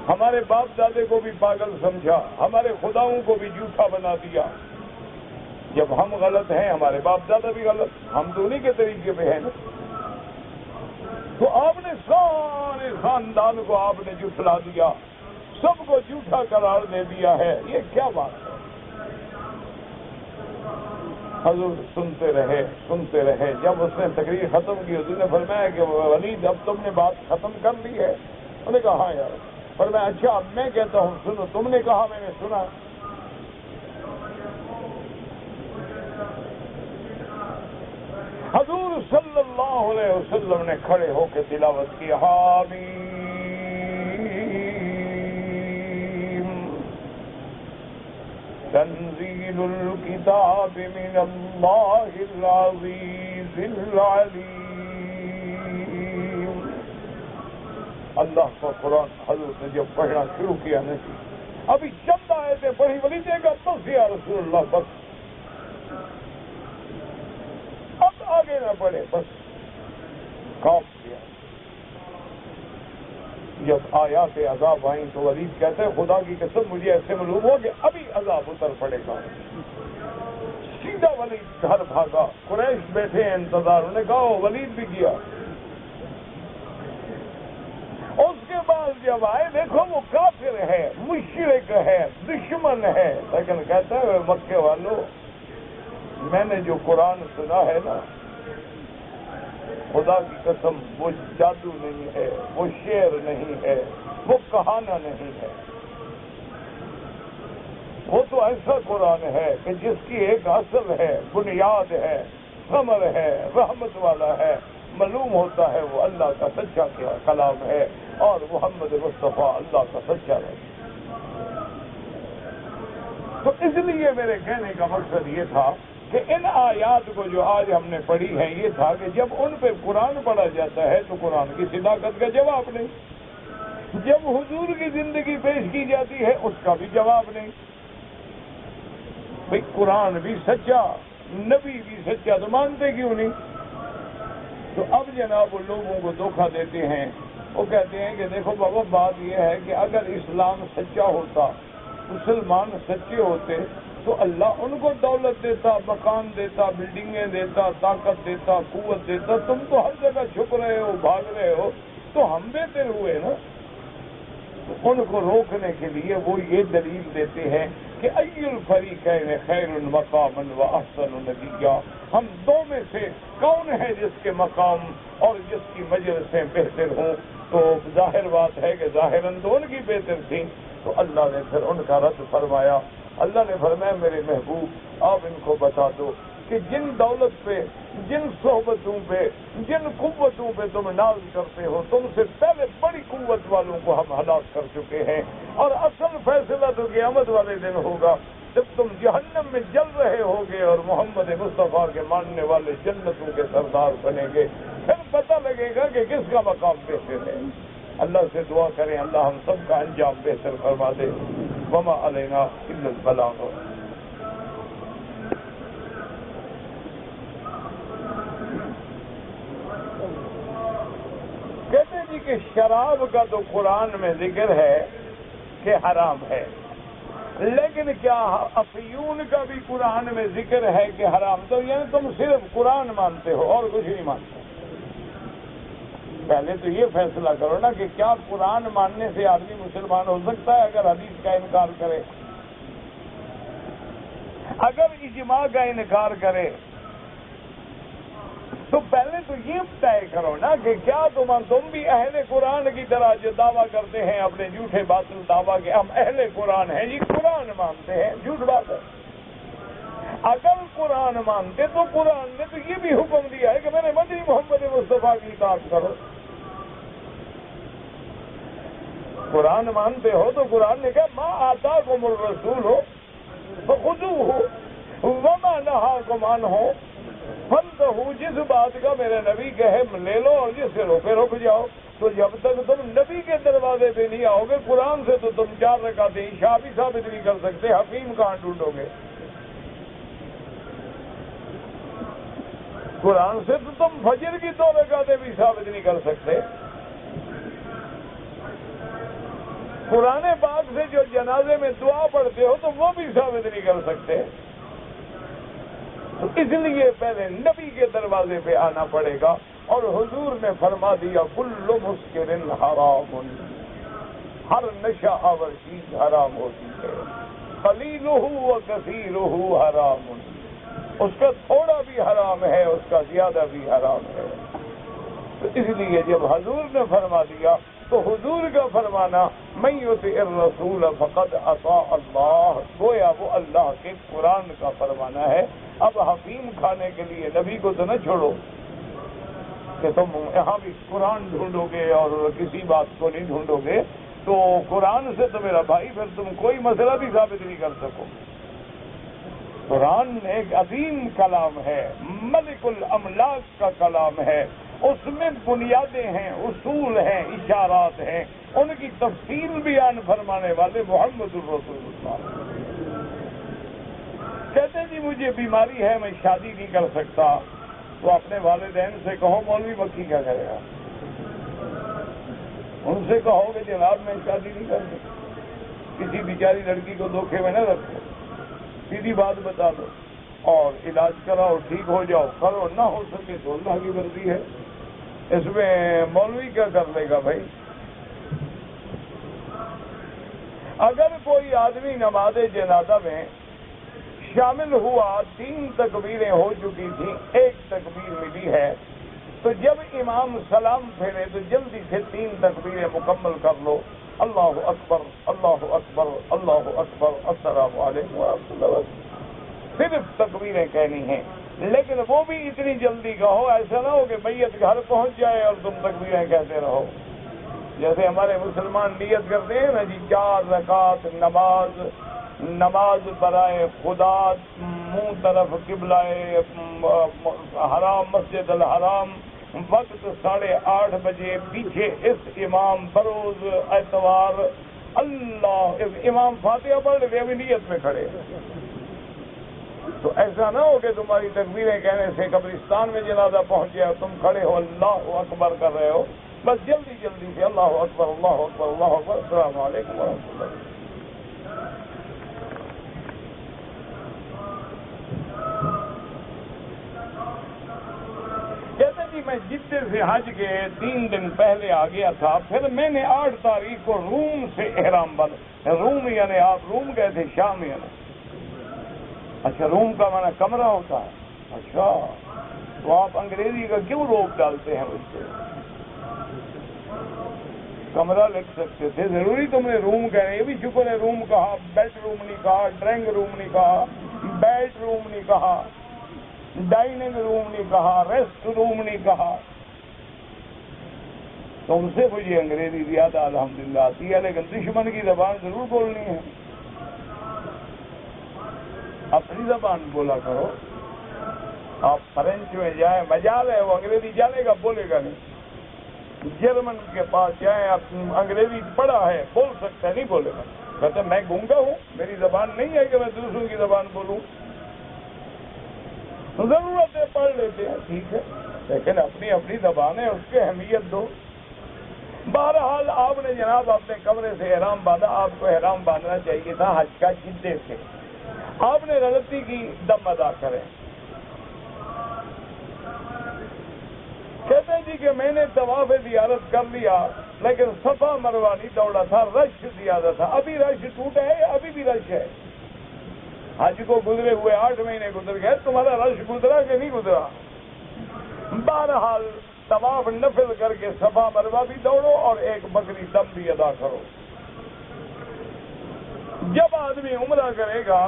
ہمارے باپ دادے کو بھی پاگل سمجھا, ہمارے خداؤں کو بھی جھوٹا بنا دیا. جب ہم غلط ہیں ہمارے باپ دادا بھی غلط, ہم تو انہی کے طریقے پہ ہیں نا. تو آپ نے سارے خاندان کو آپ نے جھٹلا دیا, سب کو جھوٹا قرار دے دیا ہے, یہ کیا بات ہے؟ حضور سنتے رہے. جب اس نے تقریر ختم کی, حضور نے فرمایا کہ ولید اب تم نے بات ختم کر لی ہے؟ انہوں نے کہا ہاں یار. فرمایا اچھا اب میں کہتا ہوں سنو, تم نے کہا میں نے سنا. حضور صلی اللہ علیہ وسلم نے کھڑے ہو کے تلاوت کی, حامیم تنزیل الکتاب من اللہ العزیز العلیم. اللہ کا قرآن حضرت نے جب پڑھنا شروع کیا نہیں, ابھی چند آیتیں پڑھی, ولی دے گا بس یا رسول اللہ بس, اب آگے نہ پڑھے, بس کاف کیا. جب آیات عذاب آئیں تو ولید کہتے ہیں خدا کی قسم مجھے ایسے معلوم ہو کہ ابھی عذاب اتر پڑے گا. سیدھا ولید گھر بھاگا. قریش بیٹھے ہیں انتظار، انہوں نے کہا ولید بھی کیا. اس کے بعد جب آئے دیکھو وہ کافر ہے، مشرک ہے، دشمن ہے، لیکن کہتا ہے مکے والوں میں نے جو قرآن سنا ہے نا، خدا کی قسم وہ جادو نہیں ہے، وہ شعر نہیں ہے، وہ کہانہ نہیں ہے، وہ تو ایسا قرآن ہے کہ جس کی ایک اصل ہے، بنیاد ہے، ثمر ہے، رحمت والا ہے. معلوم ہوتا ہے وہ اللہ کا سچا کلام ہے اور محمد مصطفیٰ اللہ کا سچا ہے. تو اس لیے میرے کہنے کا مقصد یہ تھا کہ ان آیات کو جو آج ہم نے پڑھی ہیں، یہ تھا کہ جب ان پہ قرآن پڑھا جاتا ہے تو قرآن کی صداقت کا جواب نہیں، جب حضور کی زندگی پیش کی جاتی ہے اس کا بھی جواب نہیں. بھئی قرآن بھی سچا، نبی بھی سچا، تو مانتے کیوں نہیں؟ تو اب جناب وہ لوگوں کو دھوکہ دیتے ہیں. وہ کہتے ہیں کہ دیکھو بابا بات یہ ہے کہ اگر اسلام سچا ہوتا، مسلمان سچے ہوتے تو اللہ ان کو دولت دیتا، مکان دیتا، بلڈنگیں دیتا، طاقت دیتا، قوت دیتا. تم تو ہر جگہ چھپ رہے ہو، بھاگ رہے ہو، تو ہم بہتر ہوئے نا. ان کو روکنے کے لیے وہ یہ دلیل دیتے ہیں کہ ای الفریقین خیر مقاما واحسن ندیا. ہم دو میں سے کون ہے جس کے مقام اور جس کی مجلسیں بہتر ہوں؟ تو ظاہر بات ہے کہ ظاہراً تو ان کی بہتر تھی. تو اللہ نے پھر ان کا رد فرمایا. اللہ نے فرمایا میرے محبوب آپ ان کو بتا دو کہ جن دولت پہ، جن صحبتوں پہ، جن قوتوں پہ تم ناز کرتے ہو، تم سے پہلے بڑی قوت والوں کو ہم ہلاک کر چکے ہیں. اور اصل فیصلہ تو قیامت والے دن ہوگا جب تم جہنم میں جل رہے ہوگے اور محمد مصطفیٰ کے ماننے والے جنتوں کے سردار بنیں گے. پھر پتہ لگے گا کہ کس کا مقام بہتر ہے. اللہ سے دعا کریں اللہ ہم سب کا انجام بہتر فرما دے. وما علینا الا البلاغ. کہتے ہیں جی کہ شراب کا تو قرآن میں ذکر ہے کہ حرام ہے، لیکن کیا افیون کا بھی قرآن میں ذکر ہے کہ حرام؟ تو یعنی تم صرف قرآن مانتے ہو اور کچھ نہیں مانتے. پہلے تو یہ فیصلہ کرو نا کہ کیا قرآن ماننے سے آدمی مسلمان ہو سکتا ہے اگر حدیث کا انکار کرے، اگر اجماع کا انکار کرے؟ تو پہلے تو یہ طے کرو نا کہ کیا تم بھی اہل قرآن کی طرح جو دعویٰ کرتے ہیں اپنے جھوٹے باطل دعویٰ کہ ہم اہل قرآن ہیں، جی قرآن مانتے ہیں، جھوٹ بات ہے. اگر قرآن مانتے تو قرآن نے تو یہ بھی حکم دیا ہے کہ میرے مدنی محمد مصطفیٰ کی اطاعت کرو. قرآن مانتے ہو تو قرآن نے کہا ما آتاکم الرسول ہو فخذوہ وما نہاکم عنہ فانتہوا. جس بات کا میرے نبی کہے لے لو اور جس سے روکے رک جاؤ. تو جب تک تم نبی کے دروازے پہ نہیں آؤ گے، قرآن سے تو تم 4 رکعتیں عشاء بھی ثابت نہیں کر سکتے. حکیم کہاں ڈھونڈو گے؟ قرآن سے تو تم فجر کی 2 رکعتیں بھی ثابت نہیں کر سکتے. قرآن پاک سے جو جنازے میں دعا پڑھتے ہو تو وہ بھی ثابت نہیں کر سکتے. تو اس لیے پہلے نبی کے دروازے پہ آنا پڑے گا. اور حضور نے فرما دیا کل مسکر حرام، ہر نشہ آور چیز حرام ہوتی ہے. قلیلہ و کثیرہ حرام، اس کا تھوڑا بھی حرام ہے، اس کا زیادہ بھی حرام ہے. تو اس لیے جب حضور نے فرما دیا تو حضور کا فرمانا من یطع الرسول فقد اطاع اللہ، گویا وہ اللہ کے قرآن کا فرمانا ہے. اب حکیم کھانے کے لیے نبی کو تو نہ چھوڑو کہ تم یہاں بھی قرآن ڈھونڈو گے اور کسی بات کو نہیں ڈھونڈو گے. تو قرآن سے تو میرا بھائی پھر تم کوئی مسئلہ بھی ثابت نہیں کر سکو. قرآن ایک عظیم کلام ہے، ملک الاملاک کا کلام ہے. اس میں بنیادیں ہیں، اصول ہیں، اشارات ہیں، ان کی تفصیل بیان فرمانے والے محمد الرسول اللہ. کہتے جی مجھے بیماری ہے، میں شادی نہیں کر سکتا. تو اپنے والدین سے کہو مولوی مکی کیا کرے گا؟ ان سے کہو کہ جناب میں شادی نہیں کر سکتا. کسی بیچاری لڑکی کو دھوکے میں نہ رکھو، سیدھی بات بتا دو. اور علاج کراؤ، ٹھیک ہو جاؤ، کرو، نہ ہو سکے تو اللہ کی مرضی ہے، اس میں مولوی کیا کر لے گا بھائی؟ اگر کوئی آدمی نماز جنازہ میں شامل ہوا، 3 تکبیریں ہو چکی تھیں، 1 تکبیر ملی ہے، تو جب امام سلام پھیرے تو جلدی سے 3 تکبیریں مکمل کر لو، اللہ اکبر اللہ اکبر اللہ اکبر السلام علیکم ورحمۃ اللہ وبرکاتہ، صرف تکبیریں کہنی ہیں، لیکن وہ بھی اتنی جلدی کہو، ایسا نہ ہو کہ میت گھر پہنچ جائے اور تم تکبیریں کہتے رہو۔ جیسے ہمارے مسلمان نیت کرتے ہیں نا جی، 4 رکعت نماز برائے خدا، منہ طرف قبلہ حرام مسجد الحرام، وقت 8:30 بجے، پیچھے اس امام بروز اتوار، اللہ، امام فاتحہ پڑھ رہے ابھی نیت میں کھڑے، تو ایسا نہ ہو کہ تمہاری تکبیریں کہنے سے قبرستان میں جنازہ پہنچ گیا، تم کھڑے ہو اللہ اکبر کر رہے ہو، بس جلدی جلدی سے اللہ اکبر اللہ اکبر اللہ اکبر السلام علیکم ورحمۃ اللہ۔ کہتے جی میں جدے سے حج کے 3 دن پہلے آ گیا تھا، پھر میں نے 8 تاریخ کو روم سے احرام باندھا۔ روم یعنی آپ روم گئے تھے، شام یعنی؟ اچھا، روم کا معنی کمرہ ہوتا ہے، اچھا، تو آپ انگریزی کا کیوں روک ڈالتے ہیں اس سے؟ کمرہ لکھ سکتے تھے، ضروری تم نے روم کہنے، یہ بھی شکر ہے روم کہا، بیڈ روم نہیں کہا، ڈرائنگ روم نہیں کہا، بیڈ روم نہیں کہا، ڈائننگ روم نہیں کہا، ریسٹ روم نہیں کہا۔ تم سے مجھے انگریزی زیادہ الحمدللہ آتی ہے، لیکن دشمن کی زبان ضرور بولنی ہے، اپنی زبان بولا کرو۔ آپ فرینچ میں جائیں، مجال ہے، وہ انگریزی جانے گا، بولے گا نہیں۔ جرمن کے پاس جائیں، آپ انگریزی پڑھا ہے، بول سکتا ہے، نہیں بولے گا، کہتے میں گونگا ہوں، میری زبان نہیں ہے کہ میں دوسروں کی زبان بولوں، ضرورت ہے پڑھ لیتے ہیں، ٹھیک ہے، لیکن اپنی اپنی زبان ہے، اس کی اہمیت دو۔ بہرحال آپ نے جناب اپنے کمرے سے احرام باندھا، آپ کو احرام باندھنا چاہیے تھا حج کا جدے سے، آپ نے غلطی کی، دم ادا کریں۔ کہتے ہیں جی کہ میں نے طواف زیارت کر لیا، لیکن صفا مروہ نہیں دوڑا تھا، رش زیادہ تھا، ابھی رش ٹوٹا ہے یا ابھی بھی رش ہے؟ حج کو گزرے ہوئے 8 مہینے گزر گئے، تمہارا رش گزرا کہ نہیں گزرا؟ بہرحال طواف نفل کر کے صفا مروہ بھی دوڑو اور ایک بکری دم بھی ادا کرو۔ جب آدمی عمرہ کرے گا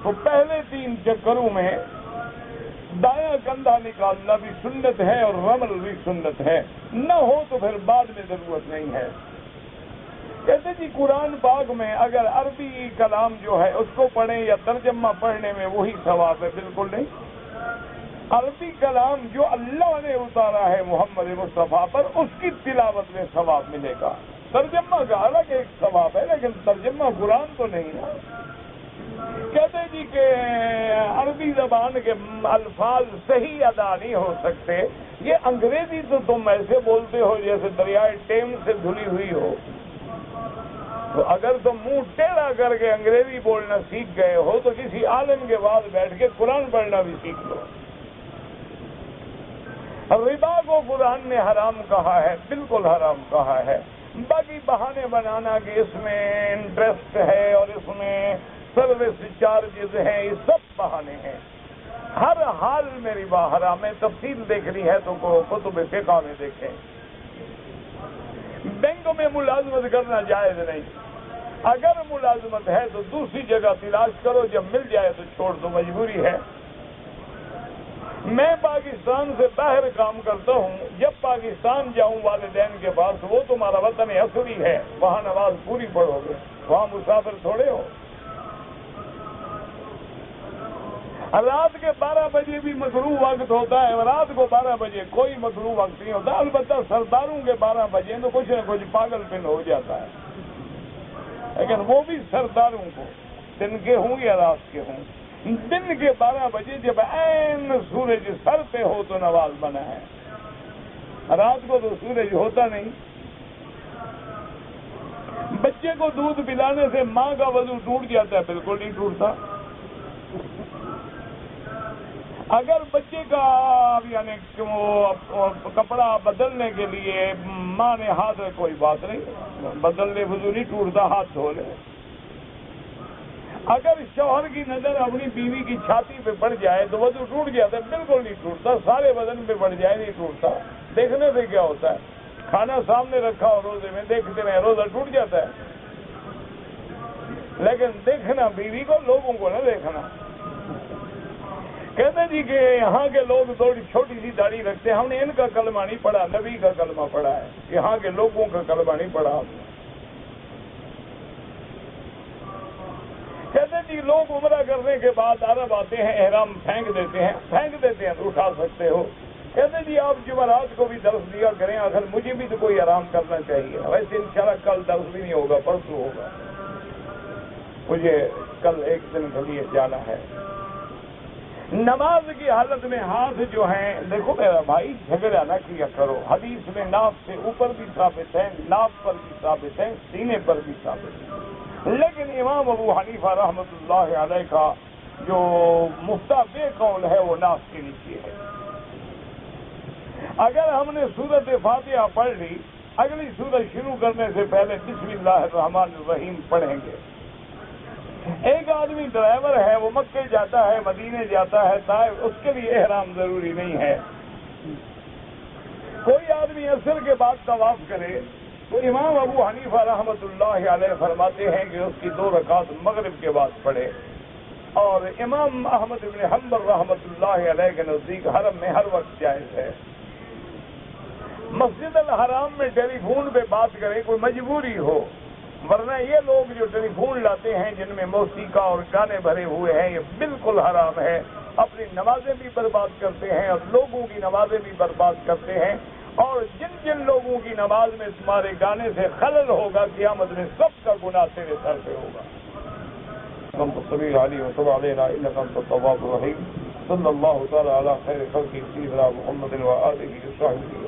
تو پہلے 3 چکروں میں دایاں کندھا نکالنا بھی سنت ہے اور رمل بھی سنت ہے، نہ ہو تو پھر بعد میں ضرورت نہیں ہے۔ کہتے جی قرآن پاک میں اگر عربی کلام جو ہے اس کو پڑھیں یا ترجمہ پڑھنے میں وہی ثواب ہے، بالکل نہیں۔ عربی کلام جو اللہ نے اتارا ہے محمد مصطفیٰ پر، اس کی تلاوت میں ثواب ملے گا، ترجمہ کا الگ ایک ثواب ہے، لیکن ترجمہ قرآن تو نہیں نا۔ کہتے جی کہ عربی زبان کے الفاظ صحیح ادا نہیں ہو سکتے، یہ انگریزی تو تم ایسے بولتے ہو جیسے دریائے ٹیم سے دھلی ہوئی ہو، تو اگر تم منہ ٹیڑھا کر کے انگریزی بولنا سیکھ گئے ہو تو کسی عالم کے بعد بیٹھ کے قرآن پڑھنا بھی سیکھ لو۔ ربا کو قرآن نے حرام کہا ہے، بالکل حرام کہا ہے، باقی بہانے بنانا کہ اس میں انٹرسٹ ہے اور اس میں سروس چارجز ہیں، یہ سب بہانے ہیں، ہر حال میں ربا حرام ہے، تفصیل دیکھنی ہے تو کتب فقہ میں دیکھیں۔ بینک میں ملازمت کرنا جائز نہیں، اگر ملازمت ہے تو دوسری جگہ تلاش کرو، جب مل جائے تو چھوڑ دو، مجبوری ہے۔ میں پاکستان سے باہر کام کرتا ہوں، جب پاکستان جاؤں والدین کے پاس، وہ تمہارا وطن اصلی ہے، وہاں نماز پوری پڑھو گے، وہاں مسافر تھوڑے ہو۔ رات کے 12 بجے بھی مکروہ وقت ہوتا ہے، رات کو 12 بجے کوئی مکروہ وقت نہیں ہوتا، البتہ سرداروں کے 12 بجے تو کچھ نہ کچھ پاگل پن ہو جاتا ہے، لیکن وہ بھی سرداروں کو، دن کے ہوں یا رات کے ہوں۔ دن کے 12 بجے جب عین سورج سر پہ ہو تو نماز بنا ہے، رات کو تو سورج ہوتا نہیں۔ بچے کو دودھ پلانے سے ماں کا وضو ٹوٹ جاتا ہے؟ بالکل نہیں ٹوٹتا۔ اگر بچے کا یعنی کپڑا بدلنے کے لیے ماں نے ہاتھ میں کوئی بات نہیں، بدلنے وضو نہیں ٹوٹتا، ہاتھ دھو لے۔ اگر شوہر کی نظر اپنی بیوی کی چھاتی پہ پڑ جائے تو وضو ٹوٹ جاتا ہے؟ بالکل نہیں ٹوٹتا، سارے بدن پہ پڑ جائے نہیں ٹوٹتا۔ دیکھنے سے کیا ہوتا ہے؟ کھانا سامنے رکھا ہو روزے میں دیکھتے رہے، روزہ ٹوٹ جاتا ہے۔ لیکن دیکھنا بیوی کو، لوگوں کو نہ دیکھنا۔ کہتے جی کہ یہاں کے لوگ تھوڑی چھوٹی سی داڑھی رکھتے ہیں، ہم نے ان کا کلمہ نہیں پڑھا، نبی کا کلمہ پڑھا ہے، یہاں کے لوگوں کا کلمہ نہیں پڑھا۔ کہتے جی لوگ عمرہ کرنے کے بعد عرب آتے ہیں، احرام پھینک دیتے ہیں تو اٹھا سکتے ہو۔ کہتے جی آپ جمعرات کو بھی درس دیا کریں، اگر مجھے بھی تو کوئی آرام کرنا چاہیے۔ ویسے انشاءاللہ کل درس بھی نہیں ہوگا، پرسوں ہوگا، مجھے کل ایک دن کے لیے جانا ہے۔ نماز کی حالت میں ہاتھ جو ہیں، دیکھو میرا بھائی جھگڑا نہ کیا کرو، حدیث میں ناف سے اوپر بھی ثابت ہے، ناف پر بھی ثابت ہے، سینے پر بھی ثابت ہے۔ لیکن امام ابو حنیفہ رحمۃ اللہ علیہ کا جو مفتاح قول ہے وہ ناف کے نیچے ہے۔ اگر ہم نے سورۃ فاتحہ پڑھ لی، اگلی سورت شروع کرنے سے پہلے بسم اللہ الرحمن الرحیم پڑھیں گے۔ ایک آدمی ڈرائیور ہے، وہ مکے جاتا ہے، مدینے جاتا ہے، طائف، اس کے لیے احرام ضروری نہیں ہے۔ کوئی آدمی عصر کے بعد طواف کرے تو امام ابو حنیفہ رحمۃ اللہ علیہ فرماتے ہیں کہ اس کی 2 رکعت مغرب کے بعد پڑھے، اور امام احمد بن حنبل رحمۃ اللہ علیہ کے نزدیک حرم میں ہر وقت جائز ہے۔ مسجد الحرام میں ٹیلی فون پہ بات کرے کوئی مجبوری ہو، ورنہ یہ لوگ جو ٹیلی فون لاتے ہیں جن میں موسیقی اور گانے بھرے ہوئے ہیں، یہ بالکل حرام ہے۔ اپنی نمازیں بھی برباد کرتے ہیں اور لوگوں کی نمازیں بھی برباد کرتے ہیں، اور جن جن لوگوں کی نماز میں تمہارے گانے سے خلل ہوگا، قیامت میں سب کا گناہ تیرے سر پہ ہوگا۔ صلی اللہ تعالی علی خیر خلقہ سیدنا محمد و آلہ وصحبہ